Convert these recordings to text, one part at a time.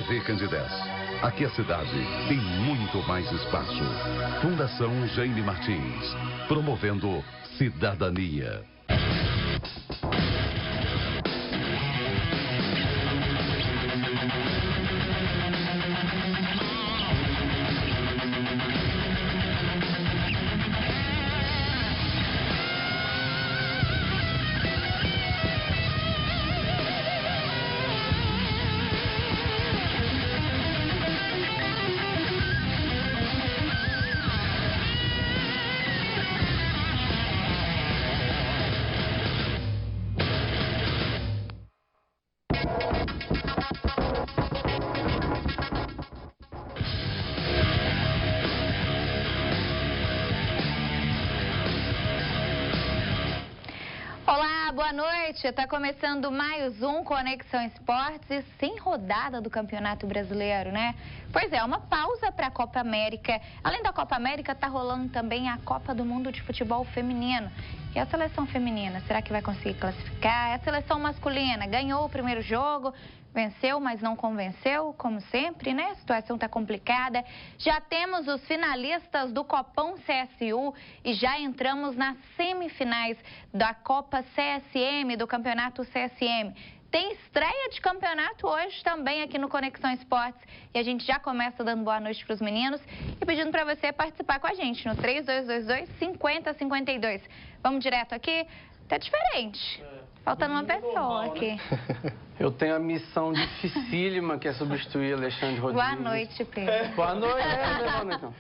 TV Candidez. Aqui a cidade tem muito mais espaço. Fundação Jaime Martins, promovendo cidadania. Boa noite, está começando mais um Conexão Esportes e sem rodada do Campeonato Brasileiro, né? Pois é, uma pausa para a Copa América. Além da Copa América, está rolando também a Copa do Mundo de Futebol Feminino. E a seleção feminina, será que vai conseguir classificar? A seleção masculina ganhou o primeiro jogo, venceu, mas não convenceu, como sempre, né? A situação está complicada. Já temos os finalistas do Copão CSU e já entramos nas semifinais da Copa CSM, do Campeonato CSM. Tem estreia de campeonato hoje também aqui no Conexão Esportes. E a gente já começa dando boa noite para os meninos e pedindo para você participar com a gente no 3222-5052. Vamos direto aqui? Tá diferente. Faltando uma pessoa aqui. Eu tenho a missão dificílima que é substituir Alexandre Rodrigues. Boa noite, Pedro. Boa noite, então.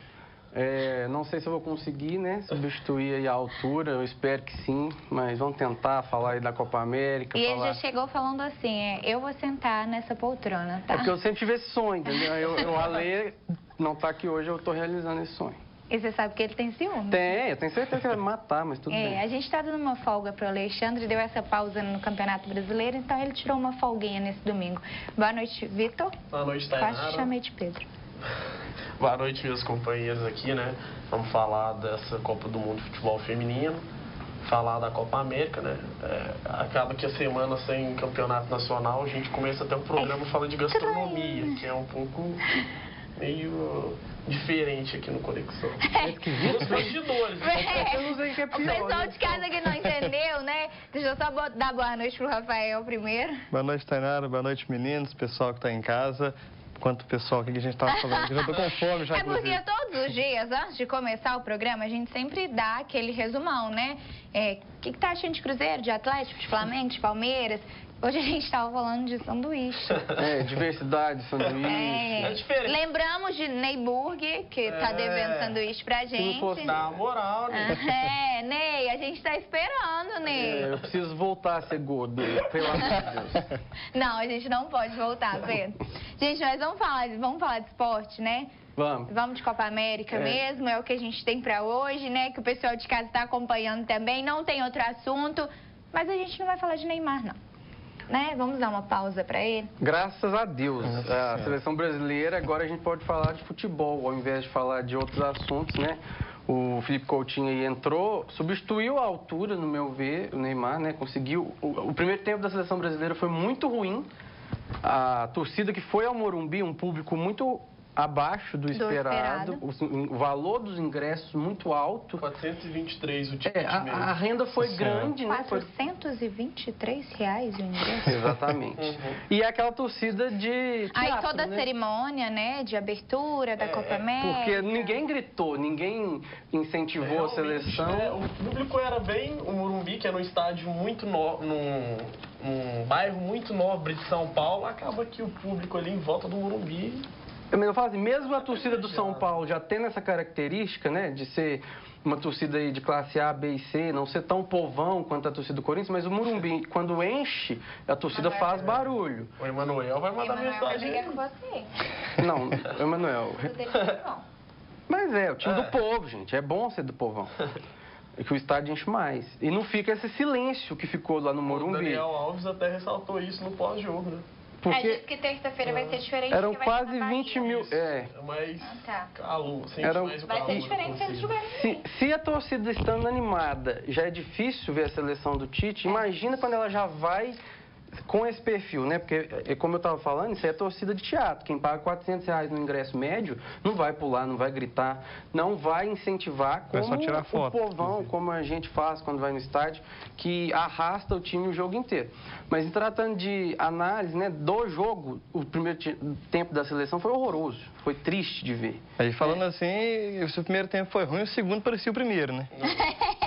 Não sei se eu vou conseguir, né, substituir aí a altura, eu espero que sim, mas vamos tentar falar aí da Copa América. E ele já chegou falando assim, eu vou sentar nessa poltrona, tá? É porque eu sempre tive esse sonho, entendeu? O Ale não tá aqui hoje, eu tô realizando esse sonho. E você sabe que ele tem ciúme? Eu tenho certeza que ele vai me matar, mas tudo bem. A gente tá dando uma folga pro Alexandre, deu essa pausa no Campeonato Brasileiro, então ele tirou uma folguinha nesse domingo. Boa noite, Vitor. Boa noite, Tainara. Quase te chamei de Pedro. Boa noite, meus companheiros aqui, né? Vamos falar dessa Copa do Mundo de Futebol Feminino, falar da Copa América, né? Acaba que a semana sem campeonato nacional, a gente começa até um programa falando de gastronomia, que é um pouco meio diferente aqui no Conexão. Os bastidores. O pessoal de casa que não entendeu, né? Deixa eu só dar boa noite pro Rafael primeiro. Boa noite, Tainara. Boa noite, meninos, pessoal que está em casa. Quanto pessoal aqui que a gente estava falando, eu já tô com fome já. Porque todos os dias, antes de começar o programa, a gente sempre dá aquele resumão, né? O que tá achando de Cruzeiro, de Atlético, de Flamengo, de Palmeiras? Hoje a gente estava falando de sanduíche. Diversidade, sanduíche. É diferente. Lembramos de Neyburg, que tá devendo sanduíche pra gente. Se não fosse dar uma moral, né? Ney, a gente tá esperando, Ney. Eu preciso voltar a ser gordo, pelo amor de Deus. Não, a gente não pode voltar, Pedro. Gente, nós vamos falar de esporte, né? Vamos de Copa América mesmo, é o que a gente tem pra hoje, né? Que o pessoal de casa tá acompanhando também, não tem outro assunto. Mas a gente não vai falar de Neymar, não. Né? Vamos dar uma pausa para ele? Graças a Deus. A seleção brasileira, agora a gente pode falar de futebol, ao invés de falar de outros assuntos, né? O Felipe Coutinho aí entrou, substituiu a altura, no meu ver, o Neymar, né? Conseguiu. O primeiro tempo da seleção brasileira foi muito ruim. A torcida que foi ao Morumbi, um público muito abaixo do esperado. O valor dos ingressos muito alto. 423 o ticket mesmo. A renda foi grande, né? R$423 o ingresso. Exatamente. E é aquela torcida de teatro, aí toda a né? cerimônia, né, de abertura da Copa América. Porque ninguém gritou, ninguém incentivou a seleção. O público era bem o Morumbi, que era um estádio muito num bairro muito nobre de São Paulo, acaba que o público ali em volta do Morumbi. Eu falo assim, mesmo a torcida do São Paulo já tendo essa característica, né, de ser uma torcida aí de classe A, B e C, não ser tão povão quanto a torcida do Corinthians, mas o Morumbi, quando enche, a torcida faz barulho. O Emanuel vai mandar mensagem. Com você. Não, Emanuel. Mas o time do povo, gente, é bom ser do povão. É que o estádio enche mais. E não fica esse silêncio que ficou lá no Morumbi. O Daniel Alves até ressaltou isso no pós-jogo, né? Diz que terça-feira vai ser diferente. Eram quase 20 mil. Mas calor, vai ser diferente se eles jogarem. Se a torcida estando animada já é difícil ver a seleção do Tite, imagina quando ela já vai com esse perfil, né? Porque, como eu estava falando, isso é torcida de teatro. Quem paga R$400 no ingresso médio não vai pular, não vai gritar, não vai incentivar como só tirar foto, o povão, como a gente faz quando vai no estádio, que arrasta o time o jogo inteiro. Mas, em tratando de análise, né, do jogo, o primeiro tempo da seleção foi horroroso, foi triste de ver. Aí falando assim, se o primeiro tempo foi ruim, o segundo parecia o primeiro, né?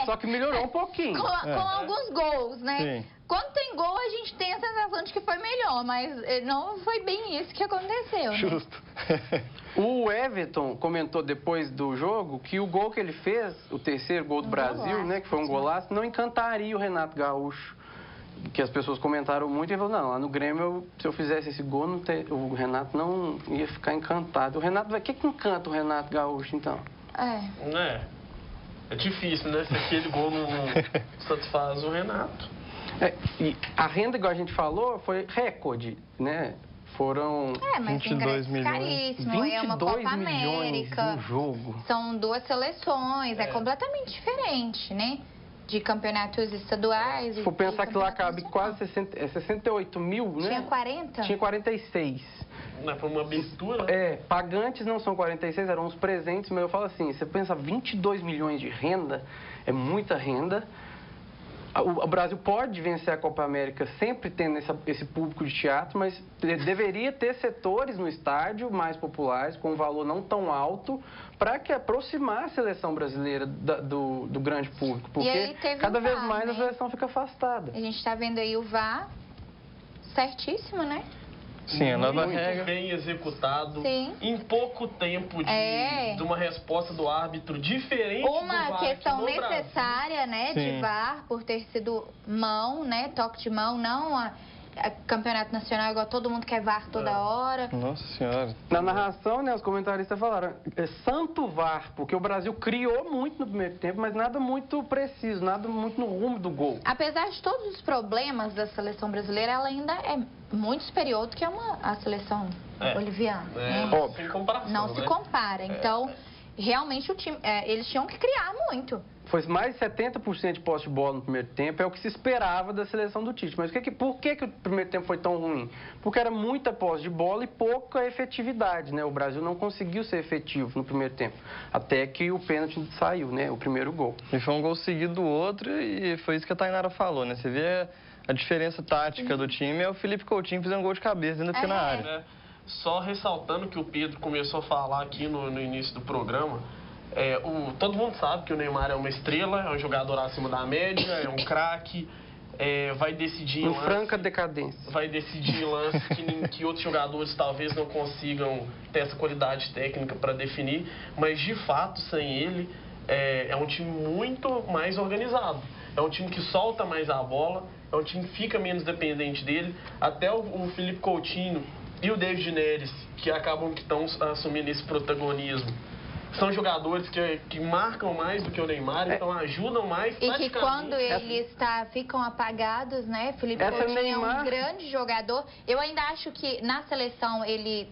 Só que melhorou um pouquinho. Com alguns gols, né? Sim. Quando tem gol, a gente tem a sensação de que foi melhor, mas não foi bem isso que aconteceu, né? Justo. O Everton comentou depois do jogo que o gol que ele fez, o terceiro gol do Brasil, golaço, né, que foi um golaço, não encantaria o Renato Gaúcho. Que as pessoas comentaram muito e ele falou, não, lá no Grêmio, se eu fizesse esse gol, o Renato não ia ficar encantado. O Renato, o que encanta o Renato Gaúcho, então? É difícil, né? Se aquele gol não satisfaz o Renato. E a renda, igual a gente falou, foi recorde, né? Foram mas 22 ingresso caríssimo, é uma 22 Copa milhões América. no jogo. São duas seleções, é completamente diferente, né? De campeonatos estaduais. Se for pensar que lá cabe campeonatos quase 68 mil, né? Tinha 40? Tinha 46. Não é para uma abertura? Pagantes não são 46, eram os presentes, mas eu falo assim, você pensa 22 milhões de renda, é muita renda. O Brasil pode vencer a Copa América sempre tendo esse público de teatro, mas deveria ter setores no estádio mais populares, com um valor não tão alto, para que aproximar a seleção brasileira do grande público. Porque cada vez mais a seleção fica afastada. A gente está vendo aí o VAR certíssimo, né? Sim, a nova muito regra. bem executado, Sim. em pouco tempo de uma resposta do árbitro diferente do Uma VAR questão aqui no necessária, né, de Sim. VAR, por ter sido mão, né, toque de mão, não a campeonato nacional igual todo mundo quer VAR toda hora. Nossa Senhora. Na narração, né, os comentaristas falaram, santo VAR, porque o Brasil criou muito no primeiro tempo, mas nada muito preciso, nada muito no rumo do gol. Apesar de todos os problemas da seleção brasileira, ela ainda é muito superior do que a seleção boliviana. Né? Sem comparação, Não se compara. Então, realmente, o time, eles tinham que criar muito. Foi mais de 70% de posse de bola no primeiro tempo, é o que se esperava da seleção do Tite. Mas por que o primeiro tempo foi tão ruim? Porque era muita posse de bola e pouca efetividade, né? O Brasil não conseguiu ser efetivo no primeiro tempo, até que o pênalti saiu, né? O primeiro gol. E foi um gol seguido do outro e foi isso que a Tainara falou, né? Você vê a diferença tática do time, é o Felipe Coutinho fazendo um gol de cabeça dentro da pequena área. Só ressaltando que o Pedro começou a falar aqui no início do programa, todo mundo sabe que o Neymar é uma estrela, é um jogador acima da média, é um craque, vai decidir em lance, franca decadência. vai decidir em lance que outros jogadores talvez não consigam ter essa qualidade técnica para definir, mas de fato, sem ele, é um time muito mais organizado. É um time que solta mais a bola, é um time que fica menos dependente dele. Até o Felipe Coutinho e o David Neres, que acabam que estão assumindo esse protagonismo, são jogadores que marcam mais do que o Neymar, então ajudam mais. E que quando eles ficam apagados, né? Felipe Coutinho é um grande jogador. Eu ainda acho que na seleção ele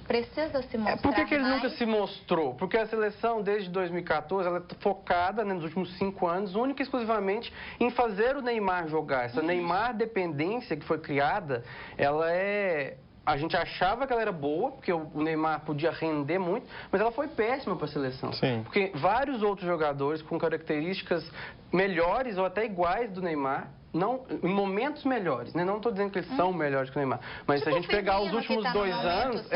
precisa se mostrar. Por que ele mais? nunca se mostrou? Porque a seleção, desde 2014, ela é focada, né, nos últimos 5 anos, única e exclusivamente em fazer o Neymar jogar. Essa Neymar dependência que foi criada, ela é... A gente achava que ela era boa, porque o Neymar podia render muito, mas ela foi péssima para a seleção. Sim. Porque vários outros jogadores com características melhores ou até iguais do Neymar, em momentos melhores, né? Não estou dizendo que eles são melhores que o Neymar, mas se a gente pegar os últimos 2 anos,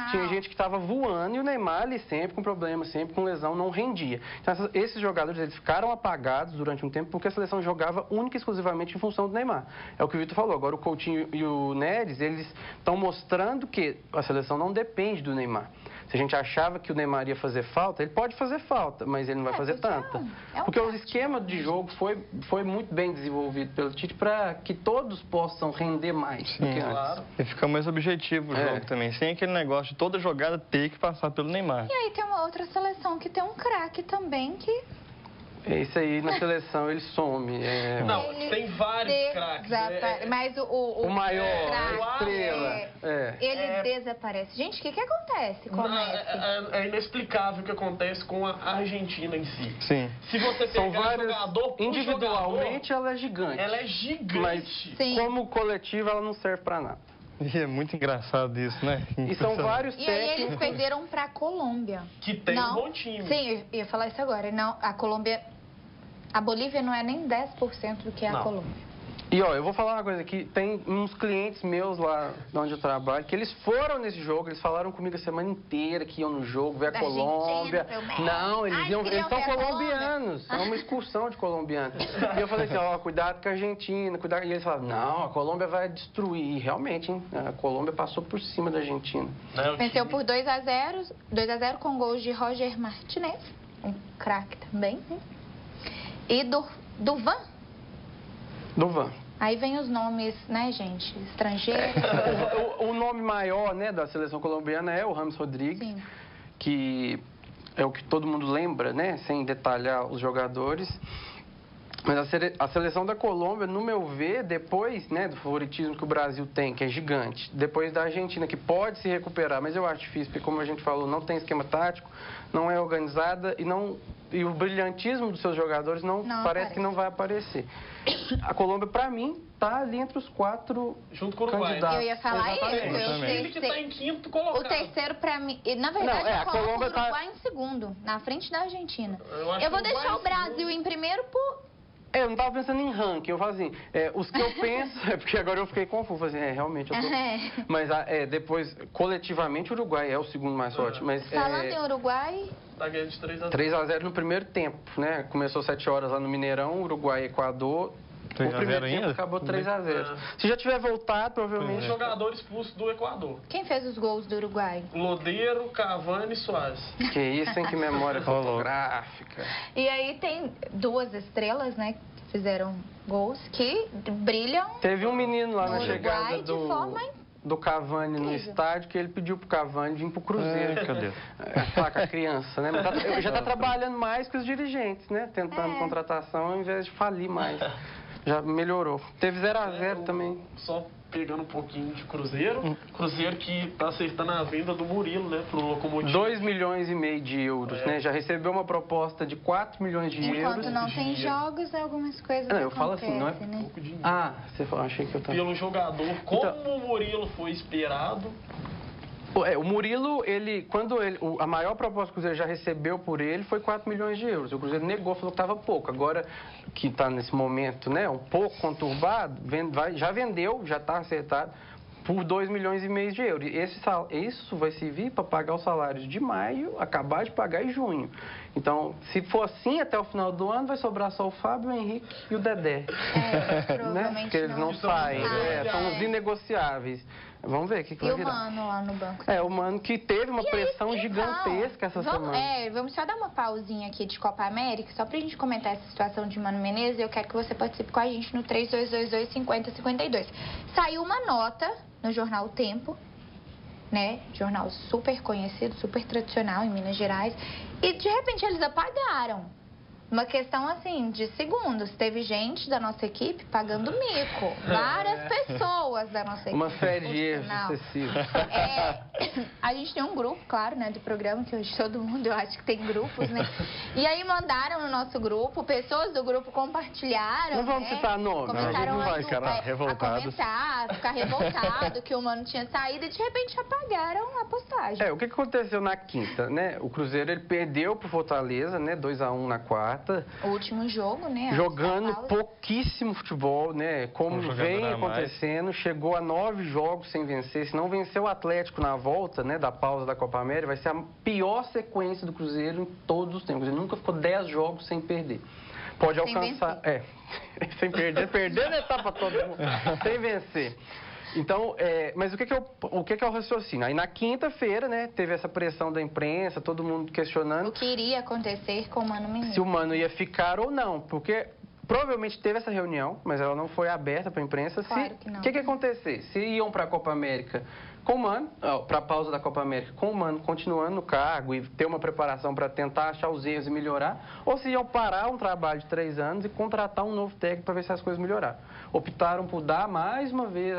tinha gente que estava voando e o Neymar ali sempre com problema, sempre com lesão, não rendia. Então esses jogadores, eles ficaram apagados durante um tempo porque a seleção jogava única e exclusivamente em função do Neymar. É o que o Vitor falou. Agora o Coutinho e o Neres, eles estão mostrando que a seleção não depende do Neymar. Se a gente achava que o Neymar ia fazer falta, ele pode fazer falta, mas ele não vai fazer tanta. Porque o esquema de jogo foi muito bem desenvolvido pelo Tite para que todos possam render mais do que antes. E fica mais objetivo o jogo também, sem aquele negócio de toda jogada ter que passar pelo Neymar. E aí tem uma outra seleção que tem um craque também que Esse aí na seleção ele some. Não, tem vários craques. Mas o maior, craque, a estrela. Ele desaparece. Gente, o que acontece com o Messi? É inexplicável o que acontece com a Argentina em si. Sim. Se você pegar jogador por individualmente, jogador, ela é gigante. ela é gigante. Mas como coletiva, ela não serve pra nada. E é muito engraçado isso, né? E são vários E técnicos. aí eles perderam pra Colômbia. Que tem um bom time. Sim, eu ia falar isso agora. Não, a Colômbia... A Bolívia não é nem 10% do que é a Colômbia. E ó, eu vou falar uma coisa aqui, tem uns clientes meus lá onde eu trabalho, que eles foram nesse jogo, eles falaram comigo a semana inteira que iam no jogo, ver a Colômbia. Não, eles são colombianos, é uma excursão de colombianos. E eu falei assim, ó, cuidado com a Argentina, cuidado. E eles falaram, não, a Colômbia vai destruir. E realmente, hein, a Colômbia passou por cima da Argentina. Venceu por 2-0 com gols de Roger Martinez, um craque também, né? E do Van. Aí vem os nomes, né, gente, estrangeiros. O nome maior, né, da seleção colombiana é o James Rodrigues, que é o que todo mundo lembra, né, sem detalhar os jogadores. Mas a seleção da Colômbia, no meu ver, depois, né, do favoritismo que o Brasil tem, que é gigante, depois da Argentina, que pode se recuperar, mas eu acho difícil, porque como a gente falou, não tem esquema tático, não é organizada e o brilhantismo dos seus jogadores parece que não vai aparecer. A Colômbia, para mim, tá ali entre os 4 junto com o Uruguai. Eu ia falar isso. Ele que tá em quinto colocado. O terceiro, para mim... Na verdade, a Colômbia o Uruguai em segundo, na frente da Argentina. Eu vou deixar o Brasil em primeiro por... Eu não estava pensando em ranking, eu falo assim, os que eu penso, porque agora eu fiquei confuso, assim, realmente, eu tô... Mas depois, coletivamente, o Uruguai é o segundo mais forte, mas... Falando em Uruguai... Tá ganhando de 3-0 no primeiro tempo, né? Começou 7 horas lá no Mineirão, Uruguai e Equador. O primeiro tempo acabou 3-0. Se já tiver voltado, provavelmente... Um jogador expulso do Equador. Quem fez os gols do Uruguai? Lodeiro, Cavani e Soares. Que isso, hein? Que memória fotográfica. E aí tem 2 estrelas, né? Que fizeram gols que brilham. Teve um menino lá na Uruguai chegada do Cavani no estádio, que ele pediu pro Cavani vir pro Cruzeiro. Cadê? Falar com a criança, né? Mas já tá trabalhando mais que os dirigentes, né? Tentando contratação ao invés de falir mais. Já melhorou. Teve 0-0 também. Só pegando um pouquinho de Cruzeiro. Cruzeiro que tá acertando a venda do Murilo, né? Pro Locomotivo. 2,5 milhões de euros, né? Já recebeu uma proposta de 4 milhões de euros. Enquanto não tem jogos, algumas coisas eu falo assim, não é pouco dinheiro. Você falou, achei que eu tava... Pelo jogador, como o Murilo foi esperado... O Murilo, a maior proposta que o Cruzeiro já recebeu por ele foi 4 milhões de euros. O Cruzeiro negou, falou que estava pouco. Agora, que está nesse momento, né, um pouco conturbado, já vendeu, já está acertado, por 2,5 milhões de euros. Isso vai servir para pagar os salários de maio, acabar de pagar em junho. Então, se for assim até o final do ano, vai sobrar só o Fábio, o Henrique e o Dedé. Provavelmente porque eles não saem, são os inegociáveis. Vamos ver o que vai virar. E o Mano lá no banco. O Mano que teve uma pressão gigantesca essa semana. Vamos só dar uma pausinha aqui de Copa América, só pra gente comentar essa situação de Mano Menezes. Eu quero que você participe com a gente no 3222-5052. Saiu uma nota no jornal O Tempo, né? Jornal super conhecido, super tradicional em Minas Gerais. E de repente eles apagaram. Uma questão assim, de segundos. Teve gente da nossa equipe pagando mico. Várias pessoas da nossa equipe. Uma série de erros excessivos. A gente tem um grupo, claro, né, do programa, que hoje todo mundo, eu acho que tem grupos, né? E aí mandaram no nosso grupo, pessoas do grupo compartilharam, não vamos citar nomes. Começaram a ficar revoltado que o Mano tinha saído e de repente apagaram a postagem. O que aconteceu na quinta, né? O Cruzeiro, ele perdeu pro Fortaleza, né? 2-1 na quarta. O último jogo, né? Jogando pouquíssimo futebol, né? Como vem acontecendo, chegou a 9 jogos sem vencer. Se não vencer o Atlético na volta, né, da pausa da Copa América, vai ser a pior sequência do Cruzeiro em todos os tempos. Ele nunca ficou 10 jogos sem perder. Pode alcançar... sem perder. Perder na etapa toda, sem vencer. Então, mas o que é o raciocínio? Aí na quinta-feira, né, teve essa pressão da imprensa, todo mundo questionando... O que iria acontecer com o Mano Menezes. Se o Mano ia ficar ou não, porque provavelmente teve essa reunião, mas ela não foi aberta para a imprensa. Claro que não. O que ia acontecer? Se iam para a Copa América com o Mano, para a pausa da Copa América com o Mano continuando no cargo e ter uma preparação para tentar achar os erros e melhorar, ou se iam parar um trabalho de 3 anos e contratar um novo técnico para ver se as coisas melhoraram. Optaram por dar mais uma vez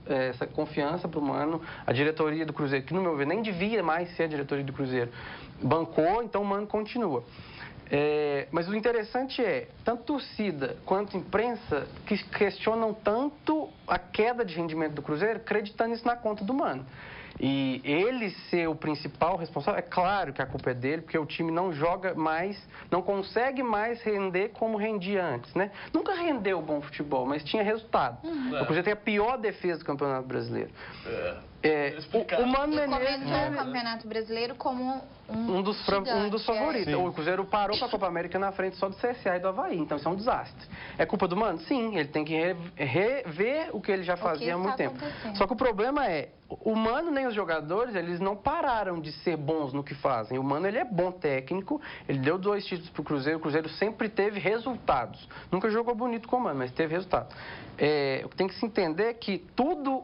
essa confiança para o Mano. A diretoria do Cruzeiro, que no meu ver nem devia mais ser a diretoria do Cruzeiro, bancou, então o Mano continua. Mas o interessante é, tanto torcida quanto imprensa que questionam tanto a queda de rendimento do Cruzeiro, acreditando isso na conta do Mano. E ele ser o principal responsável, é claro que a culpa é dele, porque o time não joga mais, não consegue mais render como rendia antes, né? Nunca rendeu bom futebol, mas tinha resultado. O Cruzeiro tem a pior defesa do Campeonato Brasileiro. O Mano Menezes começou o Campeonato Brasileiro como um dos favoritos. O Cruzeiro parou para a Copa América na frente só do CSA e do Avaí, então isso é um desastre. É culpa do Mano? Sim, ele tem que rever o que ele já fazia há muito tempo. Só que o problema é, o Mano nem os jogadores, eles não pararam de ser bons no que fazem. O Mano, ele é bom técnico, ele deu 2 títulos para o Cruzeiro sempre teve resultados. Nunca jogou bonito com o Mano, mas teve resultado. O que tem que se entender é que tudo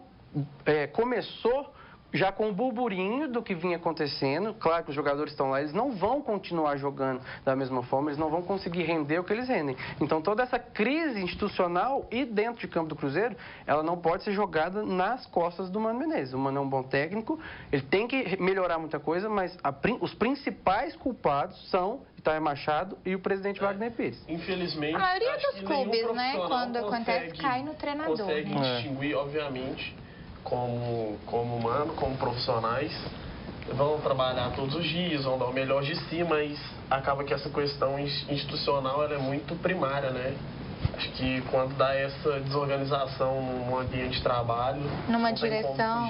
começou já com o burburinho do que vinha acontecendo. Claro que os jogadores estão lá, eles não vão continuar jogando da mesma forma, eles não vão conseguir render o que eles rendem. Então toda essa crise institucional e dentro de campo do Cruzeiro, ela não pode ser jogada nas costas do Mano Menezes. O Mano é um bom técnico, ele tem que melhorar muita coisa, mas os principais culpados são Itamar Machado e o presidente Wagner Pires. Infelizmente, a maioria dos clubes, né, quando acontece, cai no treinador. Consegue distinguir, obviamente, como humano, como profissionais, vão trabalhar todos os dias, vão dar o melhor de si, mas acaba que essa questão institucional ela é muito primária, né? Acho que quando dá essa desorganização num ambiente de trabalho... Numa direção...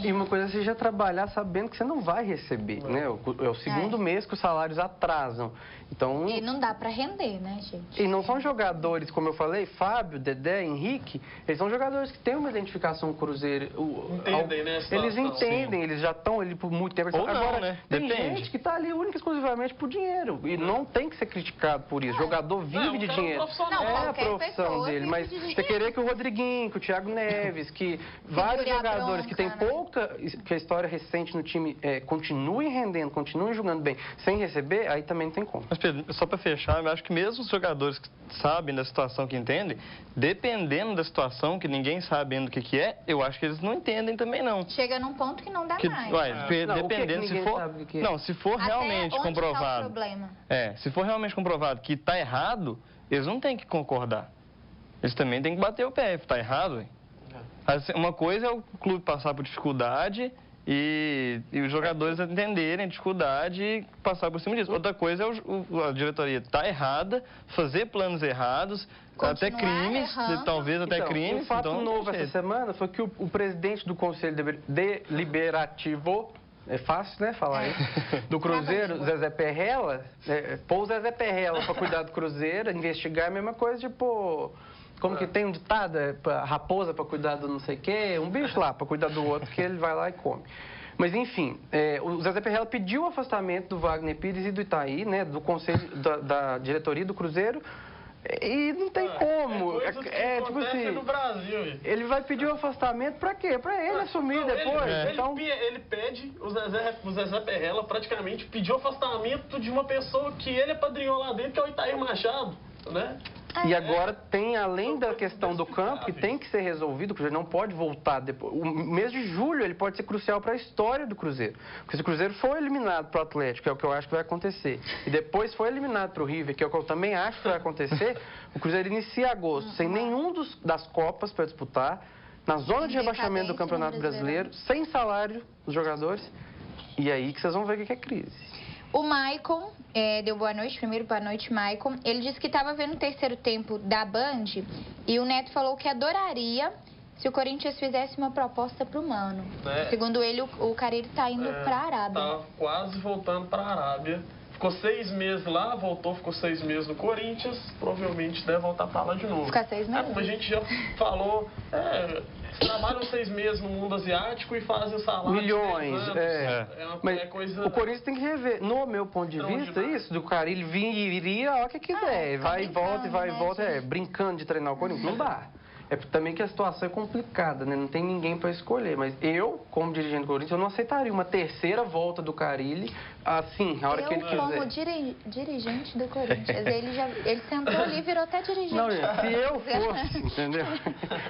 E uma coisa é você já trabalhar sabendo que você não vai receber, né? É o segundo mês que os salários atrasam. Então... E não dá para render, né, gente? E não são jogadores, como eu falei, Fábio, Dedé, Henrique, eles são jogadores que têm uma identificação com o Cruzeiro. Entendem, né? Eles entendem, sim. Eles já estão ali por muito tempo. Ou agora, não, né? Tem Depende. gente que está ali única e exclusivamente por dinheiro. E não tem que ser criticado por isso. O jogador vive de dinheiro. Não, a profissão dele, mas você querer que o Rodriguinho, que o Thiago Neves, que vários jogadores que têm pouca, que a história recente no time continuem rendendo, continuem jogando bem, sem receber, aí também não tem como. Mas Pedro, só para fechar, eu acho que mesmo os jogadores que sabem da situação, que entendem, dependendo da situação, que ninguém sabe ainda o que é, eu acho que eles não entendem também não. Chega num ponto que não dá mais. Dependendo, se for... Não, se for realmente comprovado... Se for realmente comprovado que está errado, eles não têm que concordar. Eles também têm que bater o pé. Está errado, hein? Uma coisa é o clube passar por dificuldade e os jogadores entenderem a dificuldade e passar por cima disso. Outra coisa é a diretoria estar errada, fazer planos errados, até crimes, talvez até crimes. Um fato novo essa semana foi que o presidente do Conselho Deliberativo... É fácil, né, falar isso. Do Cruzeiro, Zezé Perrella, pôr o Zezé Perrella para cuidar do Cruzeiro, investigar é a mesma coisa, tipo... Como que tem um ditado, raposa para cuidar do não sei o quê, um bicho lá para cuidar do outro, que ele vai lá e come. Mas, enfim, o Zezé Perrella pediu o afastamento do Wagner Pires e do Itaí, né, do Conselho, da diretoria do Cruzeiro, e não tem como. Tipo assim, no Brasil. Ele vai pedir o afastamento pra quê? Pra ele assumir depois. Ele pede, o Zezé Perrella praticamente pediu o afastamento de uma pessoa que ele apadrinhou lá dentro, que é o Itamar Machado, né? E agora tem, além da questão do campo, que tem que ser resolvido, o Cruzeiro não pode voltar depois. O mês de julho ele pode ser crucial para a história do Cruzeiro. Porque se o Cruzeiro for eliminado para o Atlético, que é o que eu acho que vai acontecer, e depois for eliminado para o River, que é o que eu também acho que vai acontecer, o Cruzeiro inicia agosto sem nenhum das Copas para disputar, na zona de rebaixamento do Campeonato Brasileiro, sem salário dos jogadores, e aí que vocês vão ver o que é crise. O Maicon deu boa noite, primeiro boa noite, Maicon. Ele disse que estava vendo o terceiro tempo da Band e o Neto falou que adoraria se o Corinthians fizesse uma proposta para o Mano. Segundo ele, o Carille está indo para a Arábia. Está quase voltando para a Arábia. ficou 6 meses lá, voltou, ficou 6 meses no Corinthians, provavelmente deve voltar para lá de novo. Ficar 6 meses? Como a gente já falou, eles trabalham 6 meses no mundo asiático e fazem o salário milhões, Mas coisa... o Corinthians tem que rever, no meu ponto de vista, isso, do cara, ele viria a hora que quiser, vai e volta, brincando de treinar o Corinthians, não dá. É também que a situação é complicada, né? Não tem ninguém para escolher. Mas eu, como dirigente do Corinthians, eu não aceitaria uma terceira volta do Carille, assim, a hora que ele quiser. Como dirigente do Corinthians, ele sentou ali e virou até dirigente. Não, gente, se eu fosse, entendeu?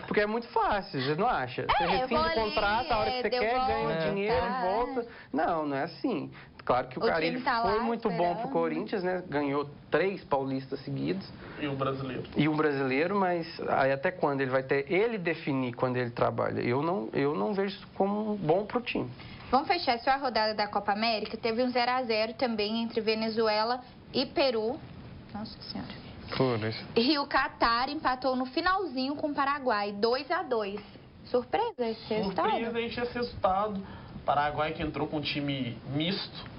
Porque é muito fácil, você não acha? Você rescinde o contrato, a hora que você quer, ganha dinheiro, volta. Não é assim. Claro que o Carille foi muito bom pro Corinthians, né? Ganhou 3 paulistas seguidos. E um brasileiro. Mas aí até quando ele vai ter... Ele definir quando ele trabalha. Eu não vejo isso como bom pro time. Vamos fechar só a rodada da Copa América. Teve um 0-0 também entre Venezuela e Peru. Nossa Senhora. E o Catar empatou no finalzinho com o Paraguai, 2-2. Surpresa esse resultado? Surpreendente esse resultado. Paraguai que entrou com um time misto,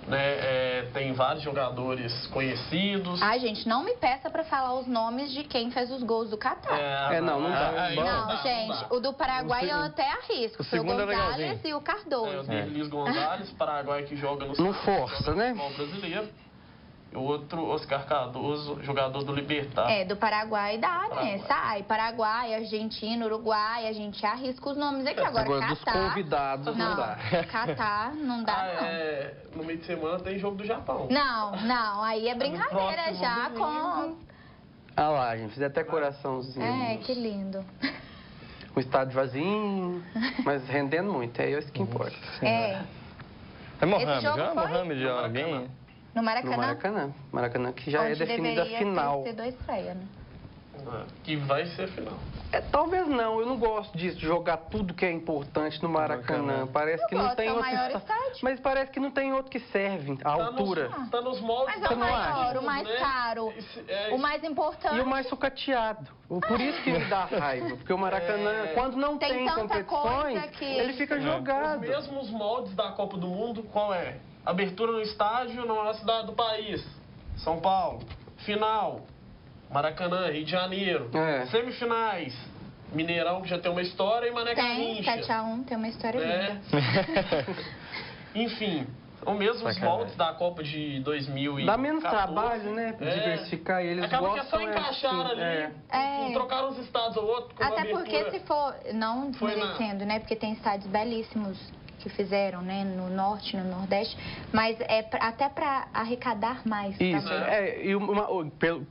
né? Tem vários jogadores conhecidos. Ai, gente, não me peça para falar os nomes de quem fez os gols do Catar. Não dá. Não, gente, o do Paraguai eu até arrisco. Foi o Gonzalez e o Cardoso. O Derlis Gonzalez, Paraguai que joga no futebol brasileiro. O outro, Oscar Cardoso, jogador do Libertad. Do Paraguai dá, né? Sai, Paraguai, Argentina, Uruguai, a gente arrisca os nomes aqui. Agora, Catar... dos convidados não dá. Catar não dá, no meio de semana tem jogo do Japão. Não, aí é brincadeira já com... Ah lá, gente, fiz até coraçãozinho. Que lindo. O estádio vazio, mas rendendo muito, é isso que importa. É Mohamed, alguém... No Maracanã? No Maracanã, que já é definida a final. Ser 2 estreias, né? Que vai ser a final. Talvez não, eu não gosto disso, de jogar tudo que é importante no Maracanã. Parece que não tem outro estádio. Mas parece que não tem outro que serve, a altura. Tá nos moldes. Mas é o maior, o mais caro, o mais importante. E o mais sucateado. Por isso que me dá raiva. Porque o Maracanã, quando não tem competições, ele fica jogado. Os mesmos moldes da Copa do Mundo, qual é? Abertura no estádio na maior cidade do país, São Paulo. Final, Maracanã, Rio de Janeiro. Semifinais, Mineirão, que já tem uma história, e Mané Garrincha. 7-1, tem uma história linda. Enfim, são mesmos moldes da Copa de 2014. Dá menos trabalho, né? Diversificar eles. Acaba que é só encaixar ali, trocar uns estados ou outro. Até porque se for, não desmerecendo, né? Porque tem estádios belíssimos que fizeram, né, no norte, no nordeste, mas até para arrecadar mais. Isso,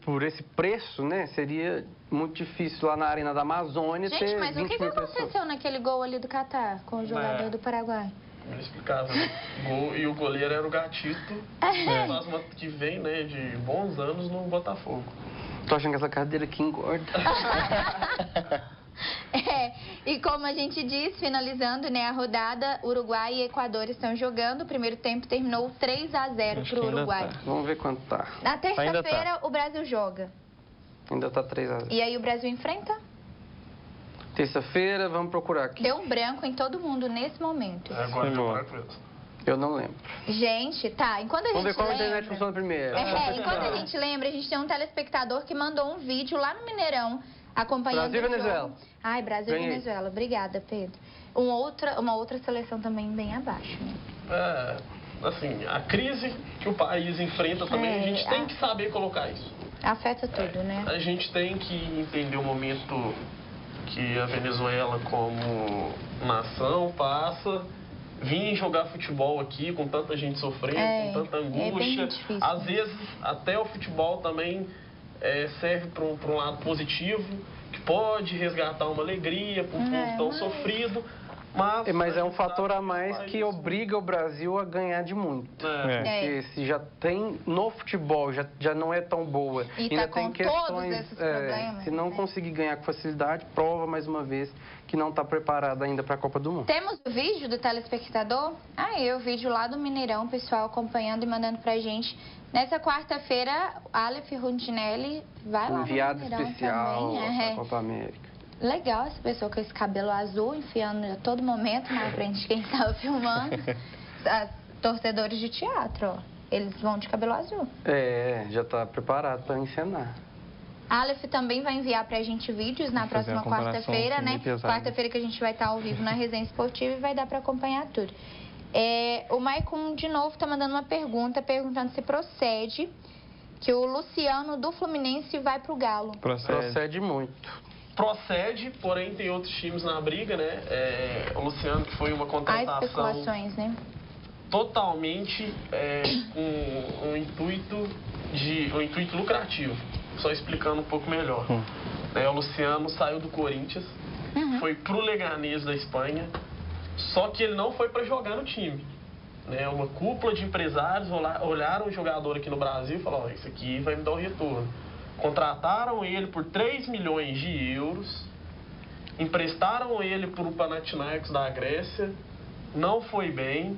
por esse preço, né, seria muito difícil lá na Arena da Amazônia ter 20 mil pessoas. Gente, mas o que aconteceu naquele gol ali do Catar, com o jogador do Paraguai? Não explicava. E o goleiro era o Gatito, que vem, né, de bons anos no Botafogo. Tô achando que essa cadeira aqui engorda. E como a gente disse, finalizando, né, a rodada, Uruguai e Equador estão jogando. O primeiro tempo terminou 3-0 pro Uruguai. Vamos ver quanto tá. Na terça-feira, o Brasil joga. Ainda tá 3-0. E aí o Brasil enfrenta? Terça-feira, vamos procurar aqui. Deu um branco em todo mundo nesse momento. Agora eu não lembro. Gente, enquanto a gente Vamos ver qual internet funciona primeiro. Enquanto a gente lembra, a gente tem um telespectador que mandou um vídeo lá no Mineirão, acompanhando Brasil e Venezuela. Ai, Brasil e Venezuela. Obrigada, Pedro. Uma outra seleção também bem abaixo, né? Assim, a crise que o país enfrenta também, a gente tem que saber colocar isso. Afeta tudo, né? A gente tem que entender o momento que a Venezuela, como nação, passa. Vir jogar futebol aqui com tanta gente sofrendo, com tanta angústia. Às vezes, até o futebol também serve para um lado positivo, que pode resgatar uma alegria para um povo tão sofrido. Mas é um fator a mais que obriga o Brasil a ganhar de muito. Porque se já tem no futebol, já não é tão boa. E ainda tem questões. Se não conseguir ganhar com facilidade, prova mais uma vez que não está preparada ainda para a Copa do Mundo. Temos o vídeo do telespectador? O vídeo lá do Mineirão, o pessoal acompanhando e mandando pra gente. Nessa quarta-feira, Aleph Rondinelli vai lá no enviado especial da Copa América. Legal essa pessoa com esse cabelo azul, enfiando a todo momento na frente de quem estava filmando. Torcedores de teatro, ó. eles vão de cabelo azul. Já está preparado para encenar. A Aleph também vai enviar pra gente vídeos na próxima quarta-feira, né? Quarta-feira que a gente vai estar ao vivo na Resenha Esportiva e vai dar para acompanhar tudo. O Maicon, de novo, está mandando uma pergunta, perguntando se procede que o Luciano do Fluminense vai pro Galo. Procede muito. Procede, porém tem outros times na briga, né? O Luciano, que foi uma contratação... Há especulações, né? Totalmente com um intuito lucrativo. Só explicando um pouco melhor. O Luciano saiu do Corinthians, foi pro Leganés da Espanha, só que ele não foi para jogar no time. Uma cúpula de empresários olharam o jogador aqui no Brasil e falaram: isso aqui vai me dar um retorno. Contrataram ele por 3 milhões de euros, emprestaram ele para o Panathinaikos da Grécia, não foi bem.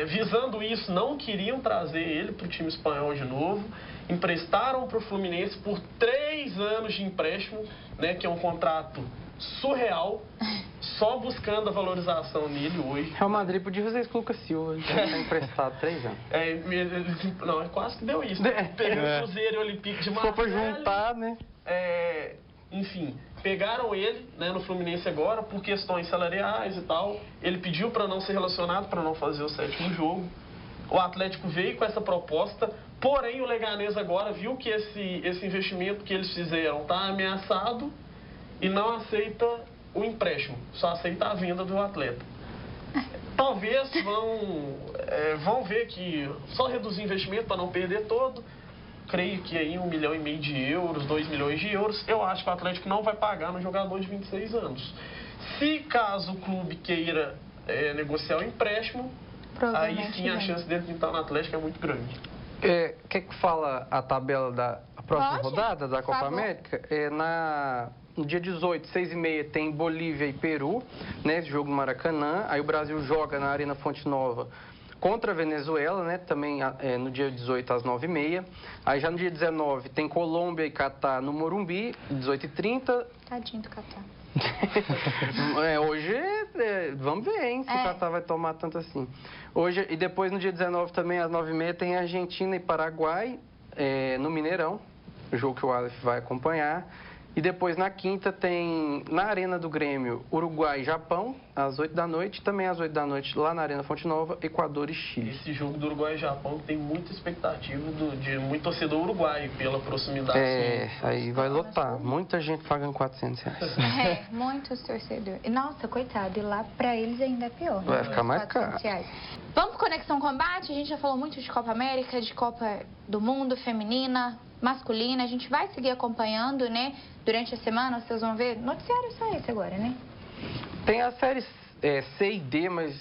Visando isso, não queriam trazer ele para o time espanhol de novo. Emprestaram para o Fluminense por 3 anos de empréstimo, que é um contrato surreal, só buscando a valorização nele hoje. Real Madrid podia fazer isso com o Lucas Silva, tá emprestado 3 anos. Quase que deu isso. Pegando o Cruzeiro e o Olympique de Marseille. Só para juntar, né? Enfim, pegaram ele no Fluminense agora por questões salariais e tal. Ele pediu para não ser relacionado, para não fazer o 7º jogo. O Atlético veio com essa proposta, porém o Leganés agora viu que esse investimento que eles fizeram está ameaçado e não aceita o empréstimo, só aceita a venda do atleta. Talvez vão ver que só reduzir o investimento para não perder todo. Creio que aí 1,5 milhão de euros, 2 milhões de euros, eu acho que o Atlético não vai pagar no jogador de 26 anos. Se caso o clube queira negociar o empréstimo, aí sim a chance dele pintar no Atlético é muito grande. Quer que fala a tabela da próxima rodada da Copa América? No dia 18, 6h30, tem Bolívia e Peru, esse jogo no Maracanã. Aí o Brasil joga na Arena Fonte Nova contra a Venezuela, também no dia 18 às 9h30. Aí já no dia 19 tem Colômbia e Catar no Morumbi, 18h30. Tadinho do Catar. Hoje, vamos ver, hein, se o Catar vai tomar tanto assim. Hoje, e depois no dia 19 também às 9h30 tem Argentina e Paraguai no Mineirão, o jogo que o Aleph vai acompanhar. E depois, na quinta, tem, na Arena do Grêmio, Uruguai e Japão, às 8 da noite. Também às 8 da noite, lá na Arena Fonte Nova, Equador e Chile. Esse jogo do Uruguai e Japão tem muita expectativa de muito torcedor uruguaio, pela proximidade. Aí vai lotar. Muita gente pagando R$400. Muitos torcedores. Nossa, coitado. E lá, pra eles, ainda é pior. Vai ficar mais caro. Vamos pro Conexão Combate? A gente já falou muito de Copa América, de Copa do Mundo feminina, masculina. A gente vai seguir acompanhando, durante a semana, vocês vão ver. Noticiário só esse agora, Tem as séries C e D, mas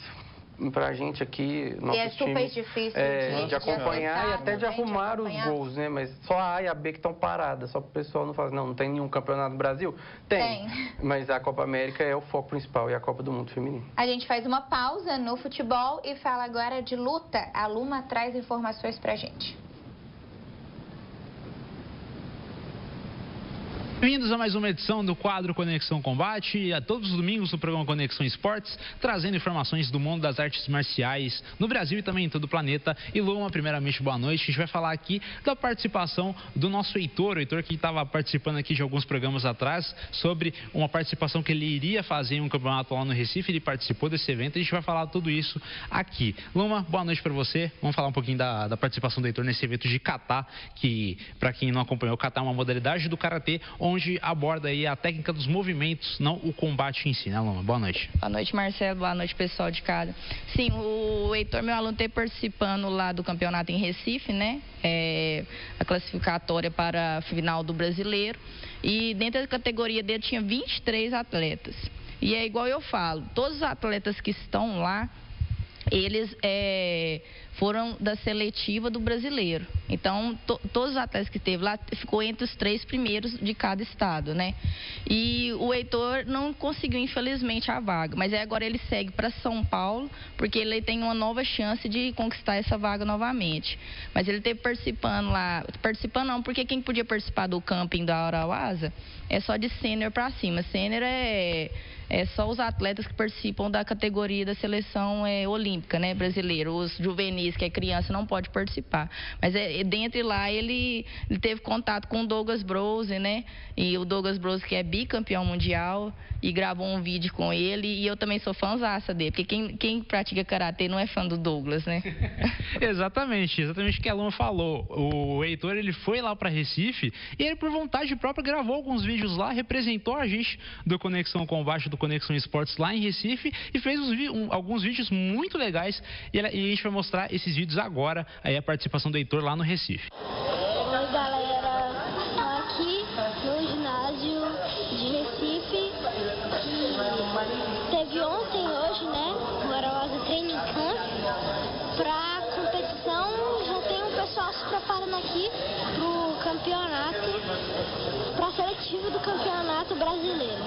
pra gente aqui, nosso time... super difícil de acompanhar e até de arrumar os gols, Mas só a A e a B que estão paradas, só pro pessoal não falar, não tem nenhum campeonato do Brasil? Tem. Mas a Copa América é o foco principal e a Copa do Mundo feminino. A gente faz uma pausa no futebol e fala agora de luta. A Luma traz informações pra gente. Bem-vindos a mais uma edição do quadro Conexão Combate, a todos os domingos do programa Conexão Esportes, trazendo informações do mundo das artes marciais no Brasil e também em todo o planeta. E Luma, primeiramente, boa noite. A gente vai falar aqui da participação do nosso Heitor, que estava participando aqui de alguns programas atrás, sobre uma participação que ele iria fazer em um campeonato lá no Recife. Ele participou desse evento e a gente vai falar tudo isso aqui. Luma, boa noite para você. Vamos falar um pouquinho da participação do Heitor nesse evento de Kata, que, para quem não acompanhou, o Kata é uma modalidade do Karatê, onde aborda aí a técnica dos movimentos, não o combate em si, né, Luma? Boa noite. Boa noite, Marcelo. Boa noite, pessoal de casa. Sim, o Heitor, meu aluno, está participando lá do campeonato em Recife, a classificatória para a final do Brasileiro. E dentro da categoria dele tinha 23 atletas. E é igual eu falo, todos os atletas que estão lá, eles foram da seletiva do Brasileiro. Então, todos os atletas que esteve lá ficou entre os 3 primeiros de cada estado, E o Heitor não conseguiu, infelizmente, a vaga. Mas agora ele segue para São Paulo, porque ele tem uma nova chance de conquistar essa vaga novamente. Mas ele esteve participando lá. Participando não, porque quem podia participar do camping da Arauasa é só de sênior para cima. Sênior é só os atletas que participam da categoria da seleção olímpica, brasileira. Os juvenis Liz, que é criança, não pode participar. Mas dentre lá, ele teve contato com o Douglas Brose, né? E o Douglas Brose, que é bicampeão mundial, e gravou um vídeo com ele. E eu também sou fãzaça dele, porque quem pratica karatê não é fã do Douglas, né? Exatamente o que a Luma falou. O Heitor, ele foi lá para Recife e ele, por vontade própria, gravou alguns vídeos lá, representou a gente do Conexão Combate, do Conexão Esportes lá em Recife e fez alguns vídeos muito legais e a gente vai mostrar esses vídeos agora, aí a participação do Heitor lá no Recife. Oi, galera, aqui no ginásio de Recife, teve ontem, hoje, né, o Araújo Training Camp, pra competição, já tem um pessoal se preparando aqui pro campeonato, pra seletivo do campeonato brasileiro.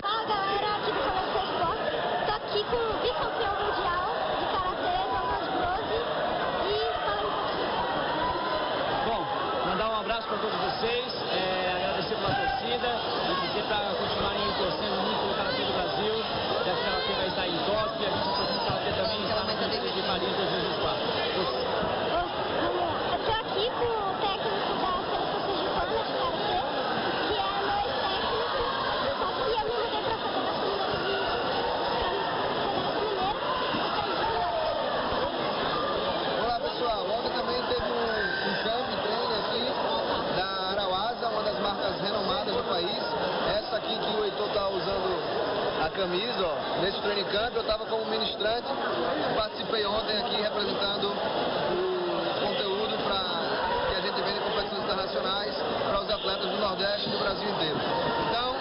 Fala, galera, aqui do Conexão Esportes, tô aqui com o bicampeão mundial de karatê, Douglas Brose, e fala um pouquinho. Bom, mandar um abraço para todos vocês, agradecer pela torcida e dizer para continuarem torcendo muito pelo karatê do Brasil, já que o karatê vai estar em Tóquio e a gente está torcendo o karatê também está na Olimpíada de Paris 2024. Eu tô aqui com o técnico da seleção sergipana de karatê, que é meu ex-técnico, só que eu me mudei para a Federação Mineira. Olá pessoal, ontem também teve um camp treino aqui da Arauasa, uma das marcas renomadas do país. Essa aqui que o Heitor está usando a camisa, ó, nesse training camp eu estava como ministrante, participei ontem aqui representando o conteúdo que a gente vende em competições internacionais para os atletas do Nordeste e do Brasil inteiro. Então,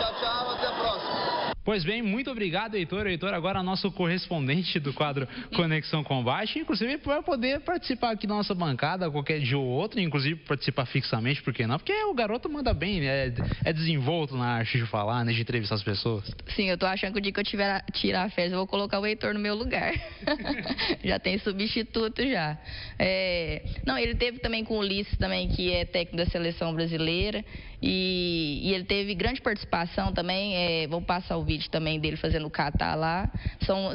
tchau, tchau, até a próxima. Pois bem, muito obrigado, Heitor. Heitor agora é nosso correspondente do quadro Conexão Combate. Inclusive, vai poder participar aqui da nossa bancada qualquer dia ou outro, inclusive participar fixamente, por que não? Porque o garoto manda bem, né? É desenvolto na arte de falar, né? De entrevistar as pessoas. Sim, eu tô achando que o dia que eu tirar férias, eu vou colocar o Heitor no meu lugar. Já tem substituto já. Não, ele teve também com o Ulisses também, que é técnico da seleção brasileira. E ele teve grande participação também, vou passar o vídeo também dele fazendo o kata lá.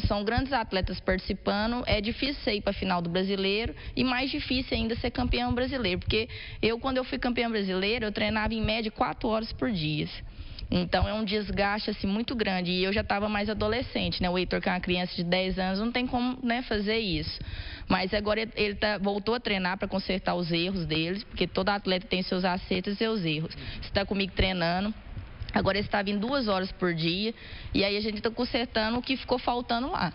São grandes atletas participando, é difícil você ir para a final do brasileiro e mais difícil ainda ser campeão brasileiro, porque quando eu fui campeão brasileiro, eu treinava em média 4 horas por dia. Então é um desgaste assim, muito grande. E eu já estava mais adolescente, né? O Heitor, que é uma criança de 10 anos, não tem como, né, fazer isso. Mas agora ele voltou a treinar para consertar os erros deles, porque todo atleta tem seus acertos e seus erros. Você está comigo treinando. Agora ele está vindo 2 horas por dia. E aí a gente está consertando o que ficou faltando lá.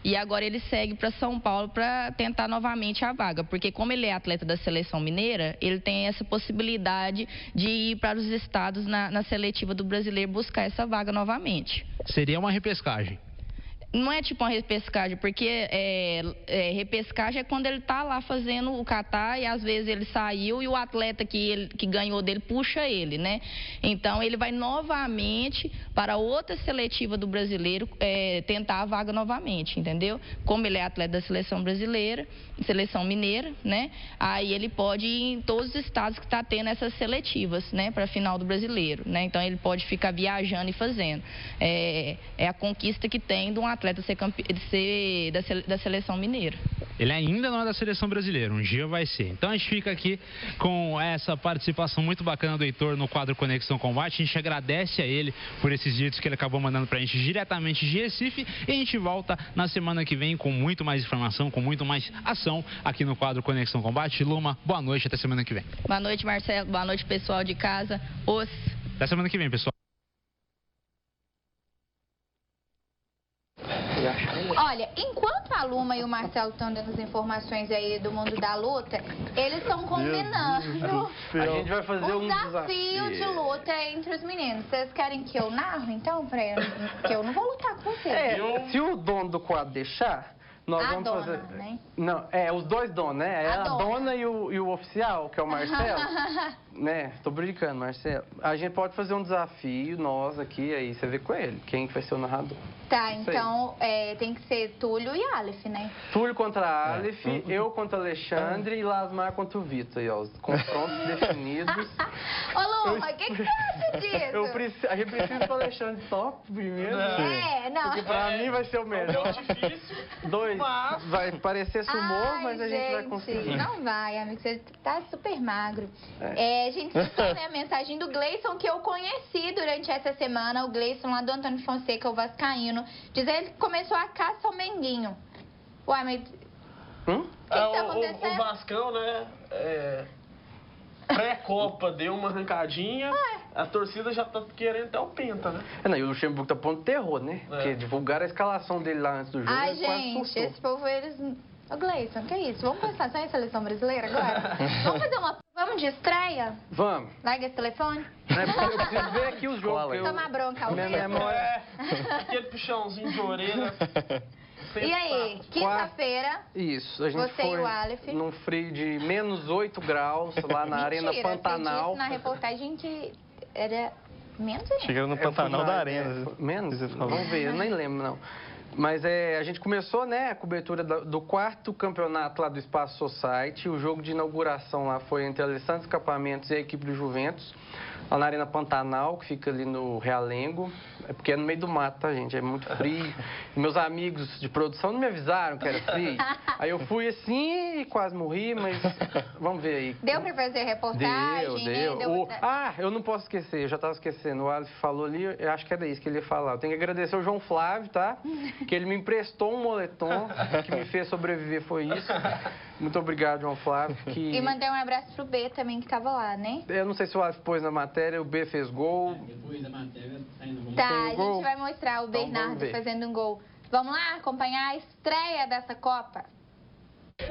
E agora ele segue para São Paulo para tentar novamente a vaga, porque como ele é atleta da seleção mineira, ele tem essa possibilidade de ir para os estados na seletiva do brasileiro buscar essa vaga novamente. Seria uma repescagem? Não é tipo uma repescagem, porque repescagem é quando ele está lá fazendo o kata e às vezes ele saiu e o atleta que ganhou dele puxa ele, né? Então ele vai novamente para outra seletiva do brasileiro tentar a vaga novamente, entendeu? Como ele é atleta da seleção brasileira, seleção mineira, né? Aí ele pode ir em todos os estados que está tendo essas seletivas, né? Para a final do brasileiro, né? Então ele pode ficar viajando e fazendo. É a conquista que tem de um atleta ser da seleção mineira. Ele ainda não é da seleção brasileira, um dia vai ser. Então a gente fica aqui com essa participação muito bacana do Heitor no quadro Conexão Combate. A gente agradece a ele por esses vídeos que ele acabou mandando pra gente diretamente de Recife. E a gente volta na semana que vem com muito mais informação, com muito mais ação aqui no quadro Conexão Combate. Luma, boa noite, até semana que vem. Boa noite, Marcelo. Boa noite, pessoal de casa. Até semana que vem, pessoal. Olha, enquanto a Luma e o Marcelo estão dando as informações aí do mundo da luta, eles estão combinando a gente vai fazer um desafio de luta entre os meninos. Vocês querem que eu narro, então, pra eu? Porque eu não vou lutar com vocês. Se o dono do quadro deixar, nós a vamos dona, fazer... né? Não, os dois donos, né? A dona e o oficial, que é o Marcelo. né, tô brincando, Marcelo. A gente pode fazer um desafio, nós aqui, aí você vê com ele, quem vai ser o narrador. Tá, então tem que ser Túlio e Aleph, né? Túlio contra Aleph, eu contra Alexandre e Lasmar contra o Vitor, aí, ó, os confrontos definidos. Ô, Lu, o que você acha disso? A gente precisa do Alexandre top primeiro. Não. Porque pra mim vai ser o melhor. É difícil. 2, vai parecer sumô, mas a gente vai conseguir. Não vai, amigo, você tá super magro. Gente, só ler a mensagem do Gleison, que eu conheci durante essa semana, o Gleison lá do Antônio Fonseca, o vascaíno, dizendo que começou a caça ao Menguinho. Ué, mas... O que tá acontecendo? O Vascão, né, pré-Copa deu uma arrancadinha, a torcida já tá querendo até o Penta, né? Não, e o Luxemburgo tá pondo terror, né? Porque divulgaram a escalação dele lá antes do jogo. Ai, gente, esse povo, eles... Ô, Gleison, que isso? Vamos pensar só em seleção brasileira agora? Vamos de estreia? Vamos. Larga esse telefone? Eu preciso ver aqui os jogos. Tomar bronca ao minha memória. Aquele puxãozinho de orelha. E aí, quinta-feira, isso, a gente você foi e o Aleph num frio de menos 8 graus lá na Arena Pantanal. Na reportagem que era menos, né? Chegando no Pantanal da Arena. Menos? Vamos ver, eu nem lembro, não. Mas a gente começou, né, a cobertura do 4º campeonato lá do Espaço Society. O jogo de inauguração lá foi entre a Alessandro Escapamentos e a equipe do Juventus, lá na Arena Pantanal, que fica ali no Realengo. É porque é no meio do mato, tá, gente? É muito frio. E meus amigos de produção não me avisaram que era frio. Aí eu fui assim e quase morri, mas vamos ver aí. Deu pra fazer reportagem? Deu. Eu não posso esquecer, eu já tava esquecendo. O Aleph falou ali, eu acho que era isso que ele ia falar. Eu tenho que agradecer ao João Flávio, tá? Que ele me emprestou um moletom, que me fez sobreviver, foi isso. Muito obrigado, João Flávio. E mandei um abraço pro B também, que tava lá, né? Eu não sei se o Aleph pôs na matéria, o B fez gol. Depois da matéria, saindo gol. Tá, a gente vai mostrar o Bernardo fazendo um gol. Vamos lá acompanhar a estreia dessa Copa?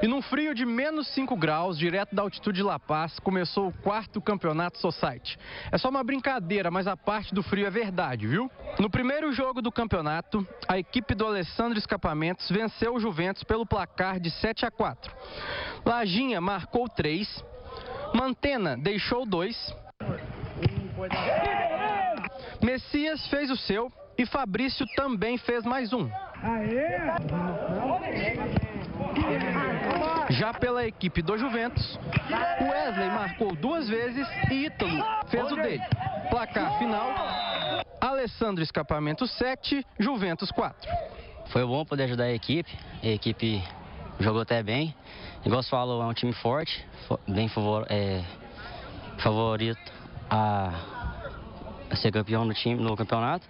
E num frio de menos 5 graus, direto da altitude de La Paz, começou o 4º Campeonato Society. É só uma brincadeira, mas a parte do frio é verdade, viu? No primeiro jogo do campeonato, a equipe do Alessandro Escapamentos venceu o Juventus pelo placar de 7-4. Lajinha marcou 3, Mantena deixou 2, Messias fez o seu e Fabrício também fez mais um. Já pela equipe do Juventus, Wesley marcou 2 vezes e Ítalo fez o dele. Placar final, Alessandro Escapamentos 7, Juventus 4. Foi bom poder ajudar a equipe jogou até bem. Igual você falou, é um time forte, bem favorito a ser campeão no campeonato.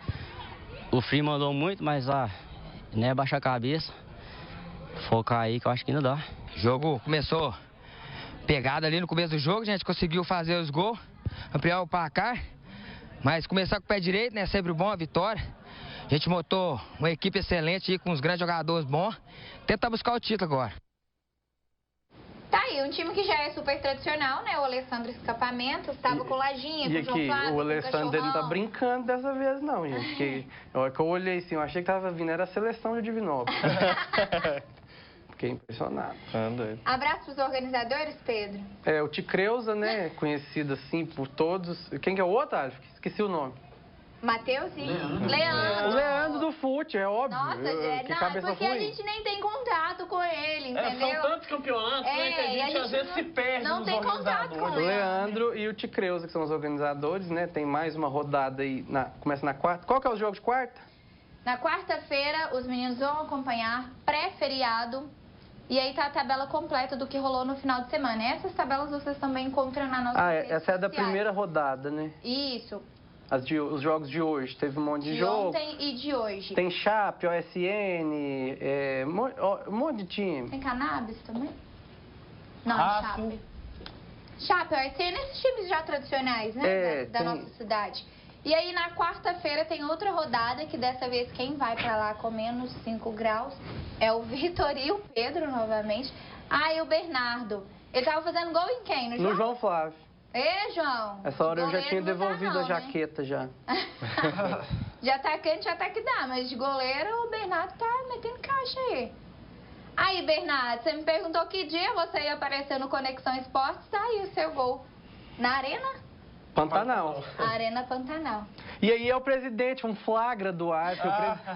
O frio mandou muito, mas né, baixar a cabeça, focar aí que eu acho que ainda dá. O jogo começou pegado ali no começo do jogo, a gente conseguiu fazer os gols, ampliar o placar, mas começar com o pé direito, né, sempre bom a vitória. A gente montou uma equipe excelente aí, com uns grandes jogadores bons, tentar buscar o título agora. Tá aí, um time que já é super tradicional, né? O Alessandro Escapamentos, estava com Lajinha, com o João Flávio, o Alessandro não tá brincando dessa vez não, gente. Porque a hora que eu olhei assim, eu achei que tava vindo, era a seleção de Divinópolis. Fiquei impressionado. Abraço pros organizadores, Pedro. O Ticreuza, né? Conhecido assim por todos. Quem que é o outro, Aleph? Esqueci o nome. Matheus e Leandro. O Leandro do fute, é óbvio. Nossa, não, porque a gente nem tem contato com ele, entendeu? São tantos campeonatos, né, que a gente às vezes se perde não nos tem contato com o Leandro e o Ticreuza, que são os organizadores, né? Tem mais uma rodada aí, começa na quarta. Qual que é o jogo de quarta? Na quarta-feira, os meninos vão acompanhar pré-feriado. E aí tá a tabela completa do que rolou no final de semana. Essas tabelas vocês também encontram na nossa rede essa é da primeira rodada, né? Isso. Os jogos de hoje, teve um monte de jogo. De ontem e de hoje. Tem Chape, OSN, um monte de time. Tem Cannabis também? Não, Chape. Chape, OSN, esses times já tradicionais, né? Da nossa cidade. E aí, na quarta-feira, tem outra rodada, que dessa vez quem vai pra lá com menos 5 graus é o Vitor e o Pedro, novamente. E o Bernardo. Ele tava fazendo gol em quem? No João? No João Flávio. João. Essa hora eu já tinha devolvido a jaqueta, já. De atacante já tá que dá, mas de goleiro o Bernardo tá metendo caixa aí. Aí, Bernardo, você me perguntou que dia você ia aparecer no Conexão Esportes, tá aí o seu gol. Na Arena? Pantanal. Arena Pantanal. E aí é o presidente, um flagra do Alf,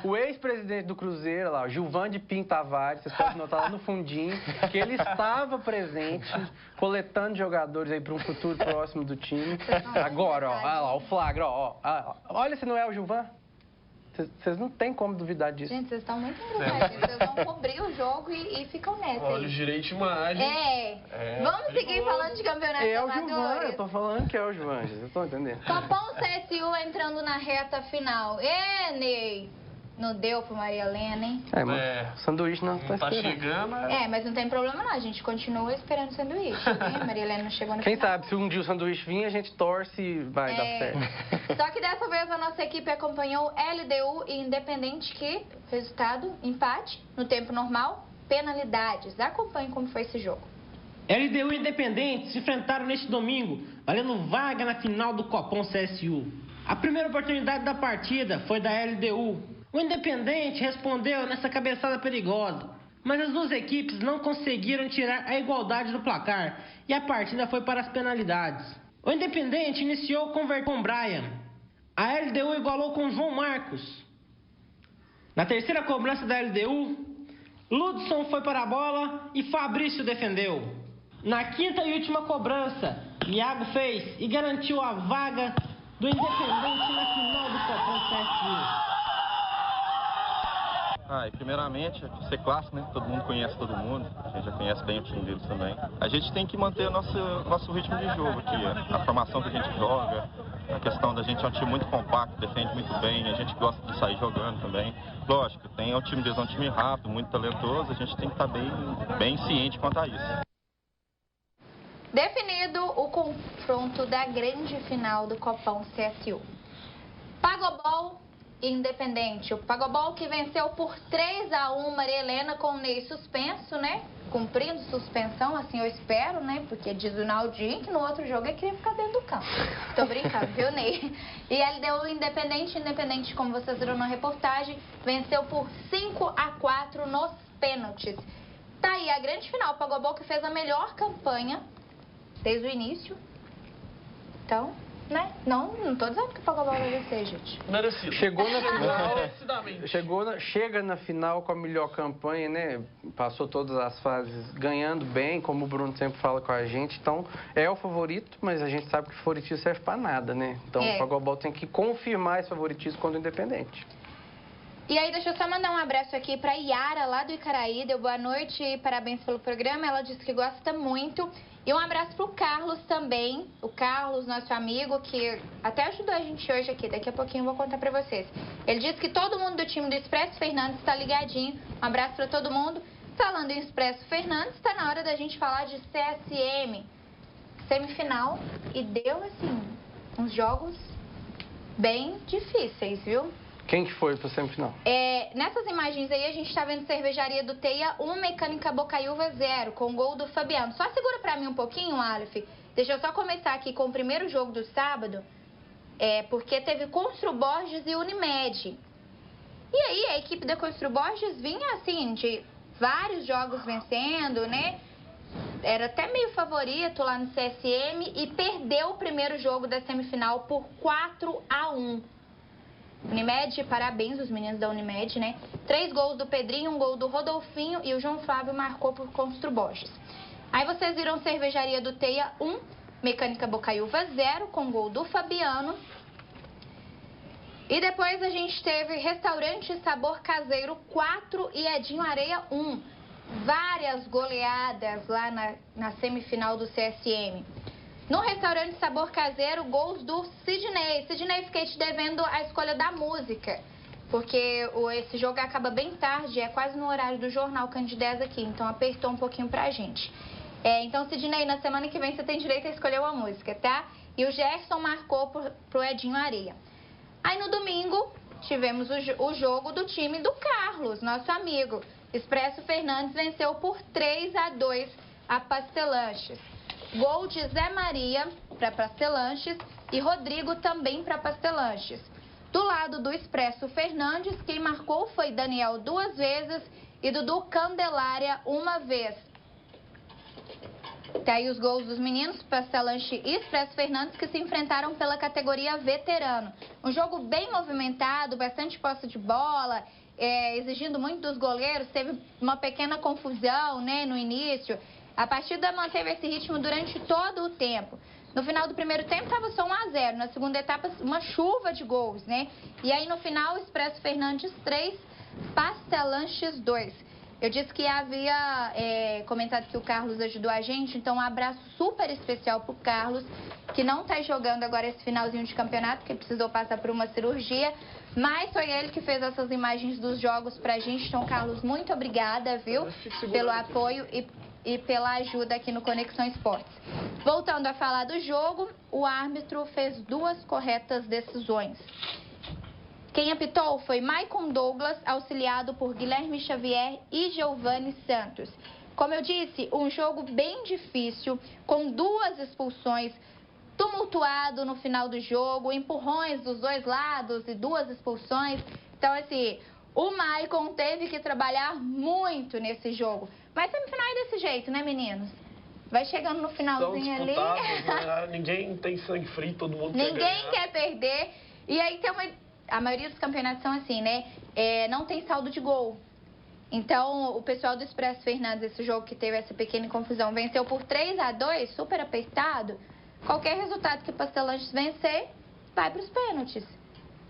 o ex-presidente do Cruzeiro, lá, o Gilvan de Pinto Tavares, vocês podem notar lá no fundinho, que ele estava presente, coletando jogadores aí para um futuro próximo do time. Agora, ó, olha lá, o flagra, ó, olha se não é o Gilvan. Vocês não tem como duvidar disso. Gente, vocês estão muito engraçados. Vocês vão cobrir o jogo e ficam nessa. Olha, direito de imagem. Vamos seguir falando de campeonato É o amadores. Gilvan, eu tô falando que é o Gilvan, vocês estão entendendo? Copom CSU entrando na reta final. Ney! Não deu pro Maria Helena, hein? Sanduíche não tá chegando. Mas não tem problema não, a gente continua esperando o sanduíche, né? A Maria Helena não chegou no Quem final. sabe, se um dia o sanduíche vir, a gente torce e vai dar certo. Só que dessa vez a nossa equipe acompanhou LDU e Independente, que resultado, empate, no tempo normal, penalidades. Acompanhe como foi esse jogo. LDU e Independente se enfrentaram neste domingo, valendo vaga na final do Copom CSU. A primeira oportunidade da partida foi da LDU. O Independente respondeu nessa cabeçada perigosa, mas as duas equipes não conseguiram tirar a igualdade do placar e a partida foi para as penalidades. O Independente iniciou com Brian. A LDU igualou com João Marcos. Na terceira cobrança da LDU, Ludson foi para a bola e Fabrício defendeu. Na quinta e última cobrança, Iago fez e garantiu a vaga do Independente na final do Copom CSU. E primeiramente, ser clássico, né? Todo mundo conhece todo mundo, a gente já conhece bem o time deles também. A gente tem que manter o nosso ritmo de jogo aqui, a formação que a gente joga, a questão da gente é um time muito compacto, defende muito bem, a gente gosta de sair jogando também. Lógico, o time deles é um time rápido, muito talentoso, a gente tem que estar bem ciente quanto a isso. Definido o confronto da grande final do Copom CSU. Pagobol Independente. O Pagobol que venceu por 3-1 Maria Helena com o Ney suspenso, né? Cumprindo suspensão, assim eu espero, né? Porque diz o Naldinho que no outro jogo ele queria ficar dentro do campo. Tô brincando, viu, Ney? E LDU Independente, como vocês viram na reportagem, venceu por 5-4 nos pênaltis. Tá aí a grande final. O Pagobol que fez a melhor campanha desde o início. Então, né? Não tô dizendo que o Pagobol vai vencer, gente. Merecido. Chegou na final. Chega na final com a melhor campanha, né? Passou todas as fases ganhando bem, como o Bruno sempre fala com a gente. Então, é o favorito, mas a gente sabe que o favoritismo serve pra nada, né? Então, o Pagobol tem que confirmar esse favoritismo contra o Independente. E aí, deixa eu só mandar um abraço aqui pra Yara, lá do Icaraí. Deu boa noite e parabéns pelo programa. Ela disse que gosta muito. E um abraço pro Carlos também. O Carlos, nosso amigo, que até ajudou a gente hoje aqui. Daqui a pouquinho eu vou contar pra vocês. Ele disse que todo mundo do time do Expresso Fernandes está ligadinho. Um abraço pra todo mundo. Falando em Expresso Fernandes, tá na hora da gente falar de CSM. Semifinal. E deu, assim, uns jogos bem difíceis, viu? Quem que foi pro semifinal? Nessas imagens aí, a gente tá vendo Cervejaria do Teia 1, Mecânica Bocaiúva 0, com gol do Fabiano. Só segura pra mim um pouquinho, Aleph. Deixa eu só começar aqui com o primeiro jogo do sábado, porque teve Constru Borges e Unimed. E aí, a equipe da Constru Borges vinha, assim, de vários jogos vencendo, né? Era até meio favorito lá no CSM e perdeu o primeiro jogo da semifinal por 4-1. Unimed, parabéns os meninos da Unimed, né? 3 gols do Pedrinho, 1 gol do Rodolfinho e o João Flávio marcou por Constru Borges. Aí vocês viram Cervejaria do Teia 1, Mecânica Bocaiúva 0, com gol do Fabiano. E depois a gente teve Restaurante Sabor Caseiro 4 e Edinho Areia 1. Várias goleadas lá na semifinal do CSM. No Restaurante Sabor Caseiro, gols do Sidney. Sidney, fiquei te devendo a escolha da música, porque esse jogo acaba bem tarde, é quase no horário do Jornal Candidez aqui, então apertou um pouquinho pra gente. Então, Sidney, na semana que vem você tem direito a escolher uma música, tá? E o Gerson marcou pro Edinho Areia. Aí no domingo, tivemos o jogo do time do Carlos, nosso amigo. Expresso Fernandes venceu por 3-2 a Pastelanches. Gol de Zé Maria para Pastelanches e Rodrigo também para Pastelanches. Do lado do Expresso Fernandes, quem marcou foi Daniel 2 vezes e Dudu Candelária 1 vez. Tá aí os gols dos meninos, Pastelanche e Expresso Fernandes, que se enfrentaram pela categoria veterano. Um jogo bem movimentado, bastante posse de bola, exigindo muito dos goleiros. Teve uma pequena confusão, né, no início. A partida manteve esse ritmo durante todo o tempo. No final do primeiro tempo estava só 1-0. Na segunda etapa, uma chuva de gols, né? E aí no final, Expresso Fernandes 3, Pastelanches 2. Eu disse que havia comentado que o Carlos ajudou a gente, então um abraço super especial pro Carlos, que não está jogando agora esse finalzinho de campeonato, porque precisou passar por uma cirurgia, mas foi ele que fez essas imagens dos jogos pra gente. Então, Carlos, muito obrigada, viu, pelo apoio e pela ajuda aqui no Conexão Esportes. Voltando a falar do jogo, o árbitro fez 2 corretas decisões. Quem apitou foi Maicon Douglas, auxiliado por Guilherme Xavier e Giovani Santos. Como eu disse, um jogo bem difícil, com 2 expulsões, tumultuado no final do jogo, empurrões dos 2 lados e 2 expulsões. Então, assim, o Maicon teve que trabalhar muito nesse jogo. Mas semifinal é desse jeito, né, meninos? Vai chegando no finalzinho ali. Né? Ninguém tem sangue frio, todo mundo Ninguém quer perder. E aí tem a maioria dos campeonatos são assim, né? Não tem saldo de gol. Então, o pessoal do Expresso Fernandes, esse jogo que teve essa pequena confusão, venceu por 3-2, super apertado. Qualquer resultado que o Pastelanches vencer, vai para os pênaltis.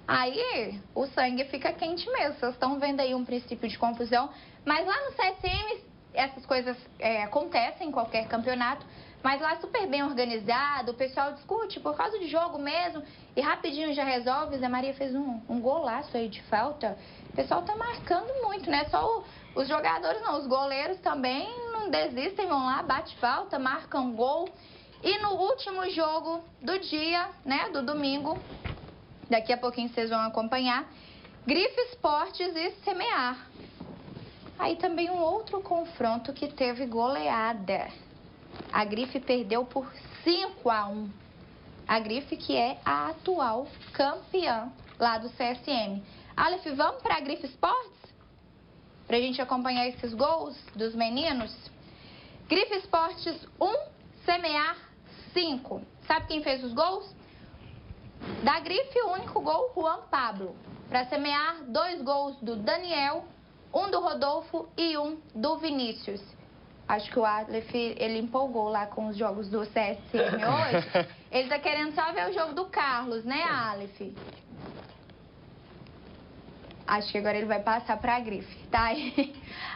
Aí, o sangue fica quente mesmo. Vocês estão vendo aí um princípio de confusão. Mas lá no CSM, essas coisas acontecem em qualquer campeonato. Mas lá super bem organizado, o pessoal discute por causa de jogo mesmo. E rapidinho já resolve. Zé Maria fez um golaço aí de falta. O pessoal tá marcando muito, né? Só os jogadores não, os goleiros também não desistem, vão lá, bate falta, marcam gol. E no último jogo do dia, né, do domingo, daqui a pouquinho vocês vão acompanhar, Grife Esportes e Semear. Aí também um outro confronto que teve goleada. A Grife perdeu por 5-1. A Grife que é a atual campeã lá do CSM. Aleph, vamos para a Grife Esportes? Para a gente acompanhar esses gols dos meninos? Grife Esportes 1, Semear 5. Sabe quem fez os gols? Da Grife, o único gol, Juan Pablo. Para Semear, 2 gols do Daniel, 1 do Rodolfo e 1 do Vinícius. Acho que o Aleph, ele empolgou lá com os jogos do CSM hoje. Ele tá querendo só ver o jogo do Carlos, né, Aleph? Acho que agora ele vai passar para a Grife, tá?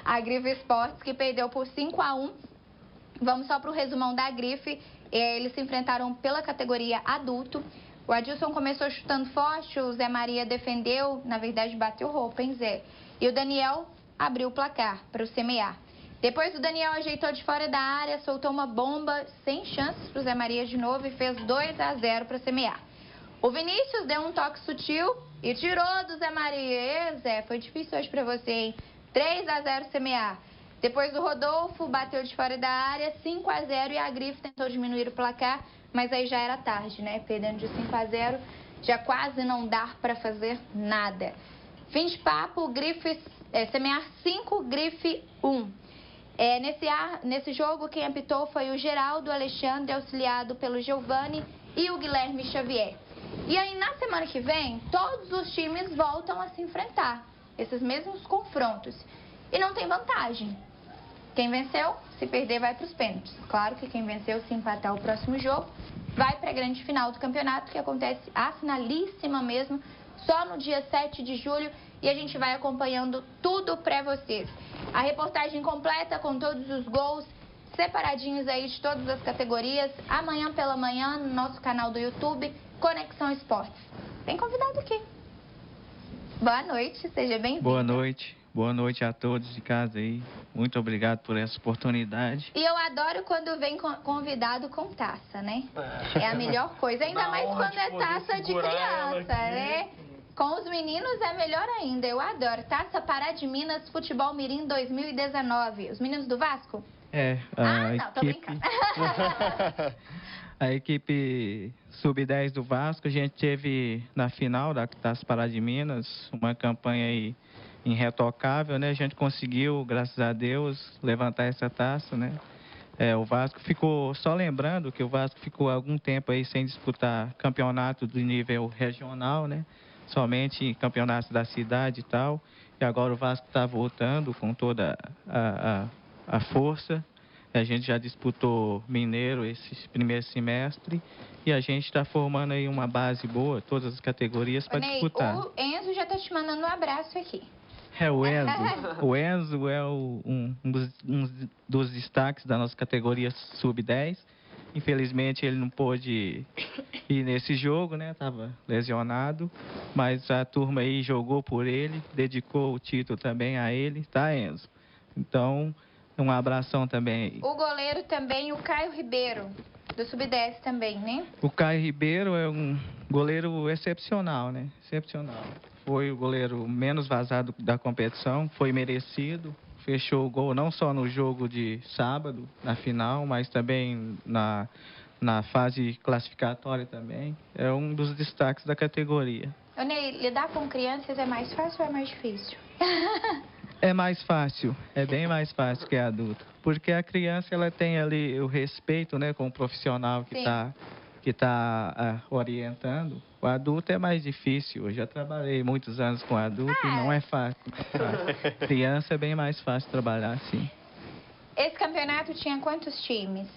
A Grife Esportes, que perdeu por 5-1. Vamos só para o resumão da Grife. Eles se enfrentaram pela categoria adulto. O Adilson começou chutando forte, o Zé Maria defendeu, na verdade bateu roupa, hein, Zé? E o Daniel abriu o placar para o Semear. Depois o Daniel ajeitou de fora da área, soltou uma bomba, sem chances para o Zé Maria de novo e fez 2-0 para o Semear. O Vinícius deu um toque sutil e tirou do Zé Maria. Zé, foi difícil hoje para você, hein? 3-0 Semear. Depois o Rodolfo bateu de fora da área, 5-0, e a Grife tentou diminuir o placar, mas aí já era tarde, né? Perdendo de 5-0, já quase não dá para fazer nada. Fim de papo, Grife, Semear 5, Grife 1. Nesse jogo, quem apitou foi o Geraldo Alexandre, auxiliado pelo Giovani e o Guilherme Xavier. E aí, na semana que vem, todos os times voltam a se enfrentar, esses mesmos confrontos. E não tem vantagem. Quem venceu, se perder, vai para os pênaltis. Claro que quem venceu, se empatar o próximo jogo, vai para a grande final do campeonato, que acontece a finalíssima mesmo, só no dia 7 de julho. E a gente vai acompanhando tudo para vocês. A reportagem completa com todos os gols, separadinhos aí de todas as categorias, amanhã pela manhã no nosso canal do YouTube, Conexão Esportes. Tem convidado aqui. Boa noite, seja bem-vindo. Boa noite a todos de casa aí. Muito obrigado por essa oportunidade. E eu adoro quando vem convidado com taça, né? É a melhor coisa, ainda mais quando é taça de criança, né? Com os meninos é melhor ainda, eu adoro. Taça Pará de Minas Futebol Mirim 2019. Os meninos do Vasco? Tô brincando. A equipe Sub-10 do Vasco, a gente teve na final da Taça Pará de Minas uma campanha aí irretocável, né? A gente conseguiu, graças a Deus, levantar essa taça, né? O Vasco ficou, só lembrando que o Vasco ficou algum tempo aí sem disputar campeonato do nível regional, né? Somente campeonatos da cidade e tal. E agora o Vasco está voltando com toda a força. A gente já disputou Mineiro esse primeiro semestre e a gente está formando aí uma base boa, todas as categorias para disputar. O Enzo já está te mandando um abraço aqui. O Enzo. O Enzo é um dos destaques da nossa categoria Sub-10. Infelizmente ele não pôde ir nesse jogo, né? Estava lesionado, mas a turma aí jogou por ele, dedicou o título também a ele, tá, Enzo? Então, um abração também. O goleiro também, o Caio Ribeiro, do Sub-10 também, né? O Caio Ribeiro é um goleiro excepcional, né? Excepcional. Foi o goleiro menos vazado da competição, foi merecido. Fechou o gol não só no jogo de sábado, na final, mas também na fase classificatória também. É um dos destaques da categoria. Ney, lidar com crianças é mais fácil ou é mais difícil? É mais fácil, é bem mais fácil que a adulta. Porque a criança ela tem ali o respeito, né, com o profissional que tá orientando. O adulto é mais difícil. Eu já trabalhei muitos anos com adulto e não é fácil. Criança é bem mais fácil trabalhar, sim. Esse campeonato tinha quantos times?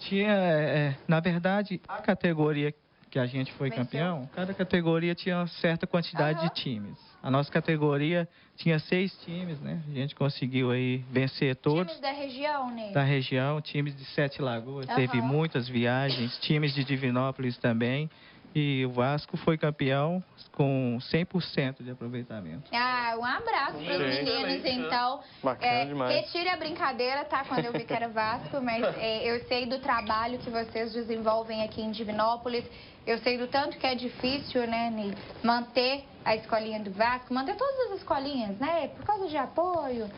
Tinha, na verdade, a categoria que a gente foi campeão, cada categoria tinha uma certa quantidade de times. A nossa categoria tinha 6 times, né? A gente conseguiu aí vencer todos. Times da região, né? Da região, times de Sete Lagoas, teve muitas viagens, times de Divinópolis também. E o Vasco foi campeão com 100% de aproveitamento. Um abraço para os meninos, então. Bacana demais. Retire a brincadeira, tá? Quando eu vi que era Vasco, mas eu sei do trabalho que vocês desenvolvem aqui em Divinópolis. Eu sei do tanto que é difícil, né, Ney, manter a escolinha do Vasco, manter todas as escolinhas, né? Por causa de apoio.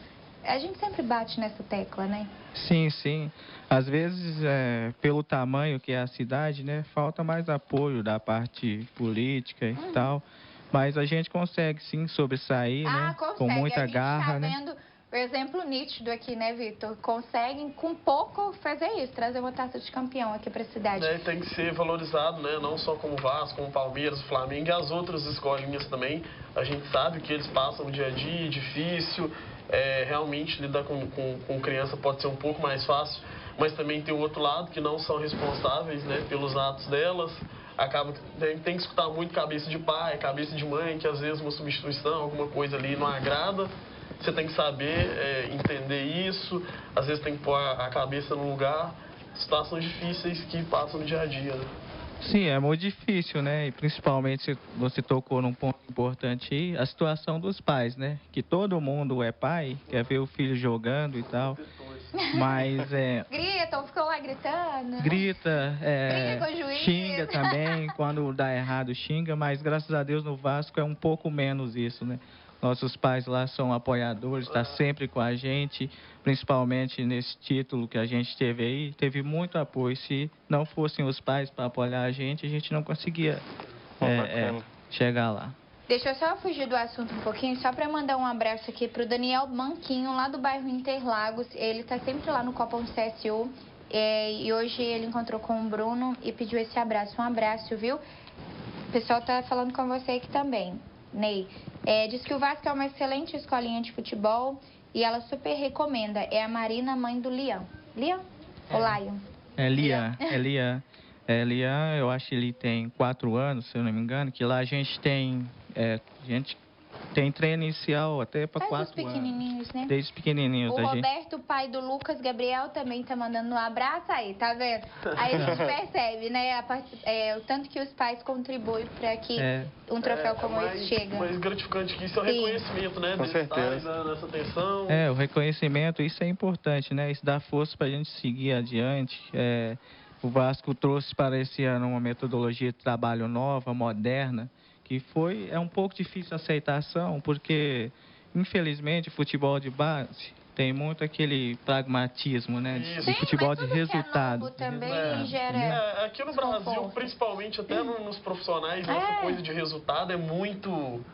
A gente sempre bate nessa tecla, né? Sim, sim. Às vezes, pelo tamanho que é a cidade, né, falta mais apoio da parte política e tal. Mas a gente consegue, sim, sobressair, né? Consegue. Com muita garra, tá vendo o exemplo nítido aqui, né, Vitor? Conseguem, com pouco, fazer isso, trazer uma taça de campeão aqui para a cidade. Tem que ser valorizado, né? Não só como o Vasco, como o Palmeiras, o Flamengo e as outras escolinhas também. A gente sabe que eles passam no dia a dia, difícil. Realmente lidar com criança pode ser um pouco mais fácil, mas também tem o outro lado, que não são responsáveis, né, pelos atos delas. Acaba que tem que escutar muito cabeça de pai, cabeça de mãe, que às vezes uma substituição, alguma coisa ali não agrada. Você tem que saber entender isso, às vezes tem que pôr a cabeça no lugar. Situações difíceis que passam no dia a dia, né? Sim, é muito difícil, né? E principalmente você tocou num ponto importante aí, a situação dos pais, né? Que todo mundo é pai, quer ver o filho jogando e tal. Mas Gritam, ficam lá gritando. Grita, briga com o juiz. Xinga também, quando dá errado xinga, mas graças a Deus no Vasco é um pouco menos isso, né? Nossos pais lá são apoiadores, está sempre com a gente, principalmente nesse título que a gente teve aí, teve muito apoio. Se não fossem os pais para apoiar a gente não conseguia chegar lá. Deixa eu só fugir do assunto um pouquinho, só para mandar um abraço aqui para o Daniel Manquinho, lá do bairro Interlagos. Ele está sempre lá no Copom CSU e hoje ele encontrou com o Bruno e pediu esse abraço. Um abraço, viu? O pessoal está falando com você aqui também. Ney, diz que o Vasco é uma excelente escolinha de futebol e ela super recomenda. É a Marina, mãe do Lian. Lian? Ou Lion? Lian, eu acho que ele tem 4 anos, se eu não me engano, que lá a gente tem treino inicial até para 4 anos. Pequenininhos, né? Desde pequenininhos. O Roberto, pai do Lucas Gabriel, também tá mandando um abraço aí, tá vendo? Aí a gente percebe, né, o tanto que os pais contribuem para que um troféu como esse chegue. Mais gratificante que isso é o reconhecimento, né? Com certeza. Dessa atenção. O reconhecimento, isso é importante, né? Isso dá força para a gente seguir adiante. O Vasco trouxe para esse ano uma metodologia de trabalho nova, moderna, que é um pouco difícil a aceitação, porque, infelizmente, futebol de base tem muito aquele pragmatismo, né? De futebol de resultado. Também gera aqui no Brasil, principalmente até nos profissionais, essa coisa de resultado é muito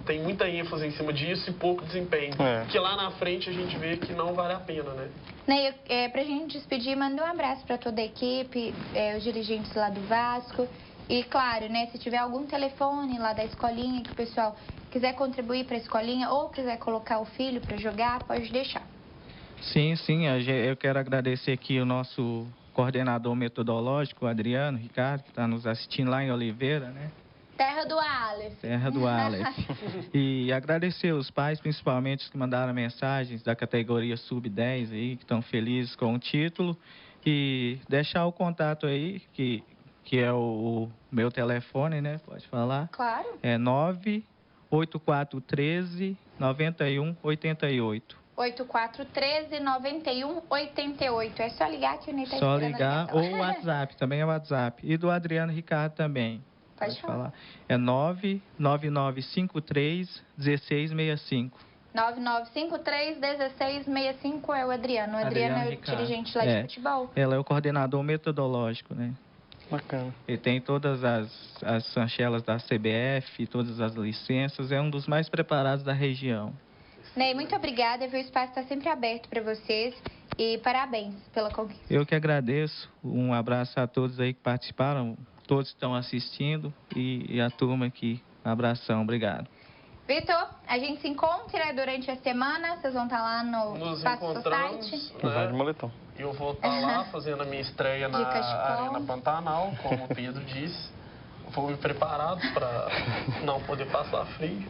Tem muita ênfase em cima disso e pouco desempenho. Porque lá na frente a gente vê que não vale a pena, né? Ney, pra gente despedir, manda um abraço para toda a equipe, os dirigentes lá do Vasco. E claro, né, se tiver algum telefone lá da escolinha que o pessoal quiser contribuir para a escolinha ou quiser colocar o filho para jogar, pode deixar. Sim, eu quero agradecer aqui o nosso coordenador metodológico, o Adriano Ricardo, que está nos assistindo lá em Oliveira, né? Terra do Aleph. Terra do Aleph. E agradecer os pais, principalmente os que mandaram mensagens da categoria Sub-10 aí, que estão felizes com o título. E deixar o contato aí, que é o meu telefone, né? Pode falar? Claro. É 98413-9188. 8413-9188. É só ligar que o Ney tá Só ligar ou o WhatsApp, também é o WhatsApp. E do Adriano Ricardo também. Pode falar. É 99953-1665. 9953-1665 é o Adriano. O Adriano é o dirigente lá de futebol. Ela é o coordenador metodológico, né? Bacana. Ele tem todas as chancelas da CBF, todas as licenças. É um dos mais preparados da região. Ney, muito obrigada. O espaço está sempre aberto para vocês. E parabéns pela conquista. Eu que agradeço. Um abraço a todos aí que participaram. Todos estão assistindo e a turma aqui. Um abração, obrigado. Vitor, a gente se encontra durante a semana. Vocês vão estar lá no Espaço Society. Vai de moletom. Eu vou estar lá fazendo a minha estreia na Arena Pantanal, como o Pedro disse. Vou me preparado para não poder passar frio.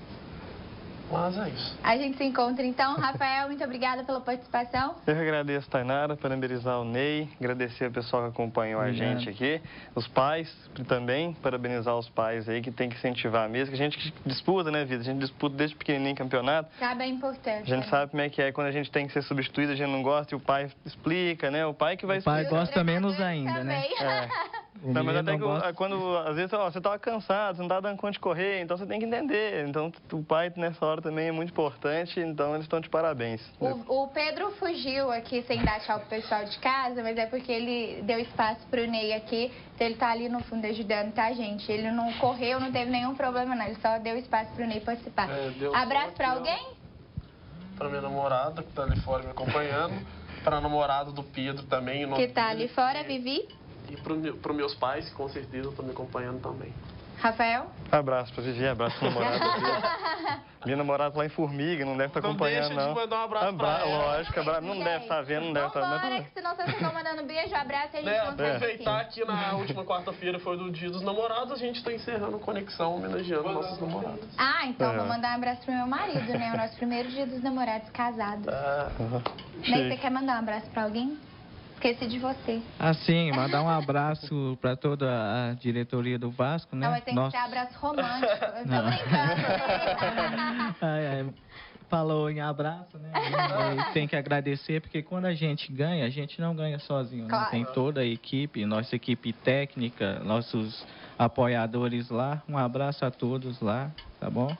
Mas é isso. A gente se encontra então. Rafael, muito obrigada pela participação. Eu que agradeço, Tainara, parabenizar o Ney, agradecer o pessoal que acompanhou a gente aqui, os pais também, parabenizar os pais aí que tem que incentivar mesmo, que a gente disputa, né, vida? A gente disputa desde pequenininho campeonato. Sabe, é importante. A gente sabe como é que é quando a gente tem que ser substituído, a gente não gosta e o pai explica, né? O pai que vai explicar. O pai gosta menos ainda, também. Né? Não, mas até que quando, às vezes, você estava cansado, você não estava dando conta de correr, então você tem que entender. Então, o pai, nessa hora, também é muito importante, então eles estão de parabéns. O Pedro fugiu aqui sem dar tchau pro pessoal de casa, mas é porque ele deu espaço pro Ney aqui, então ele tá ali no fundo ajudando, tá, gente? Ele não correu, não teve nenhum problema, não, ele só deu espaço pro Ney participar. Abraço pra alguém? Pra minha namorada, que tá ali fora me acompanhando, pra namorada do Pedro também. Que tá ali fora, Vivi? E para meus pais, que com certeza estão me acompanhando também. Rafael? Abraço para Vivi, abraço para namorada. Minha namorada lá em Formiga, não deve estar acompanhando, não. Deixa de mandar um abraço para ela. Lógico, não deve estar vendo, não deve estar vendo. Vambora, que senão vocês estão mandando beijo, abraço e a gente não sai aproveitar que na última quarta-feira foi do Dia dos Namorados, a gente está encerrando Conexão, homenageando nossos namorados. Ah, então vou mandar um abraço pro meu marido, né? O nosso primeiro Dia dos Namorados casados. Ney, você quer mandar um abraço para alguém? Esqueci de você. Sim, mandar um abraço para toda a diretoria do Vasco, né? Não, mas tem que ser abraço romântico. Eu tô brincando. Falou em abraço, né? Tem que agradecer, porque quando a gente ganha, a gente não ganha sozinho. Claro. Né? Tem toda a equipe, nossa equipe técnica, nossos apoiadores lá. Um abraço a todos lá, tá bom?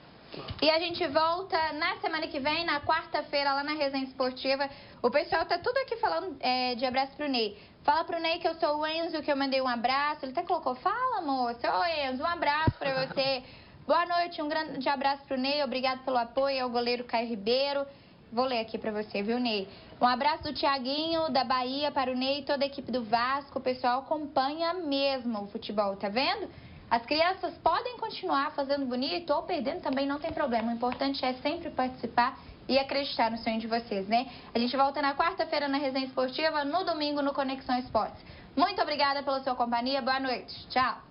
E a gente volta na semana que vem, na quarta-feira, lá na Resenha Esportiva. O pessoal tá tudo aqui falando de abraço pro Ney. Fala pro Ney que eu sou o Enzo, que eu mandei um abraço. Ele até colocou, fala, moça. Ô, Enzo, um abraço pra você. Boa noite, um grande abraço pro Ney. Obrigado pelo apoio ao goleiro Caio Ribeiro. Vou ler aqui pra você, viu, Ney? Um abraço do Tiaguinho, da Bahia, para o Ney e toda a equipe do Vasco. O pessoal acompanha mesmo o futebol, tá vendo? As crianças podem continuar fazendo bonito ou perdendo também, não tem problema. O importante é sempre participar e acreditar no sonho de vocês, né? A gente volta na quarta-feira na Resenha Esportiva, no domingo no Conexão Esportes. Muito obrigada pela sua companhia, boa noite. Tchau.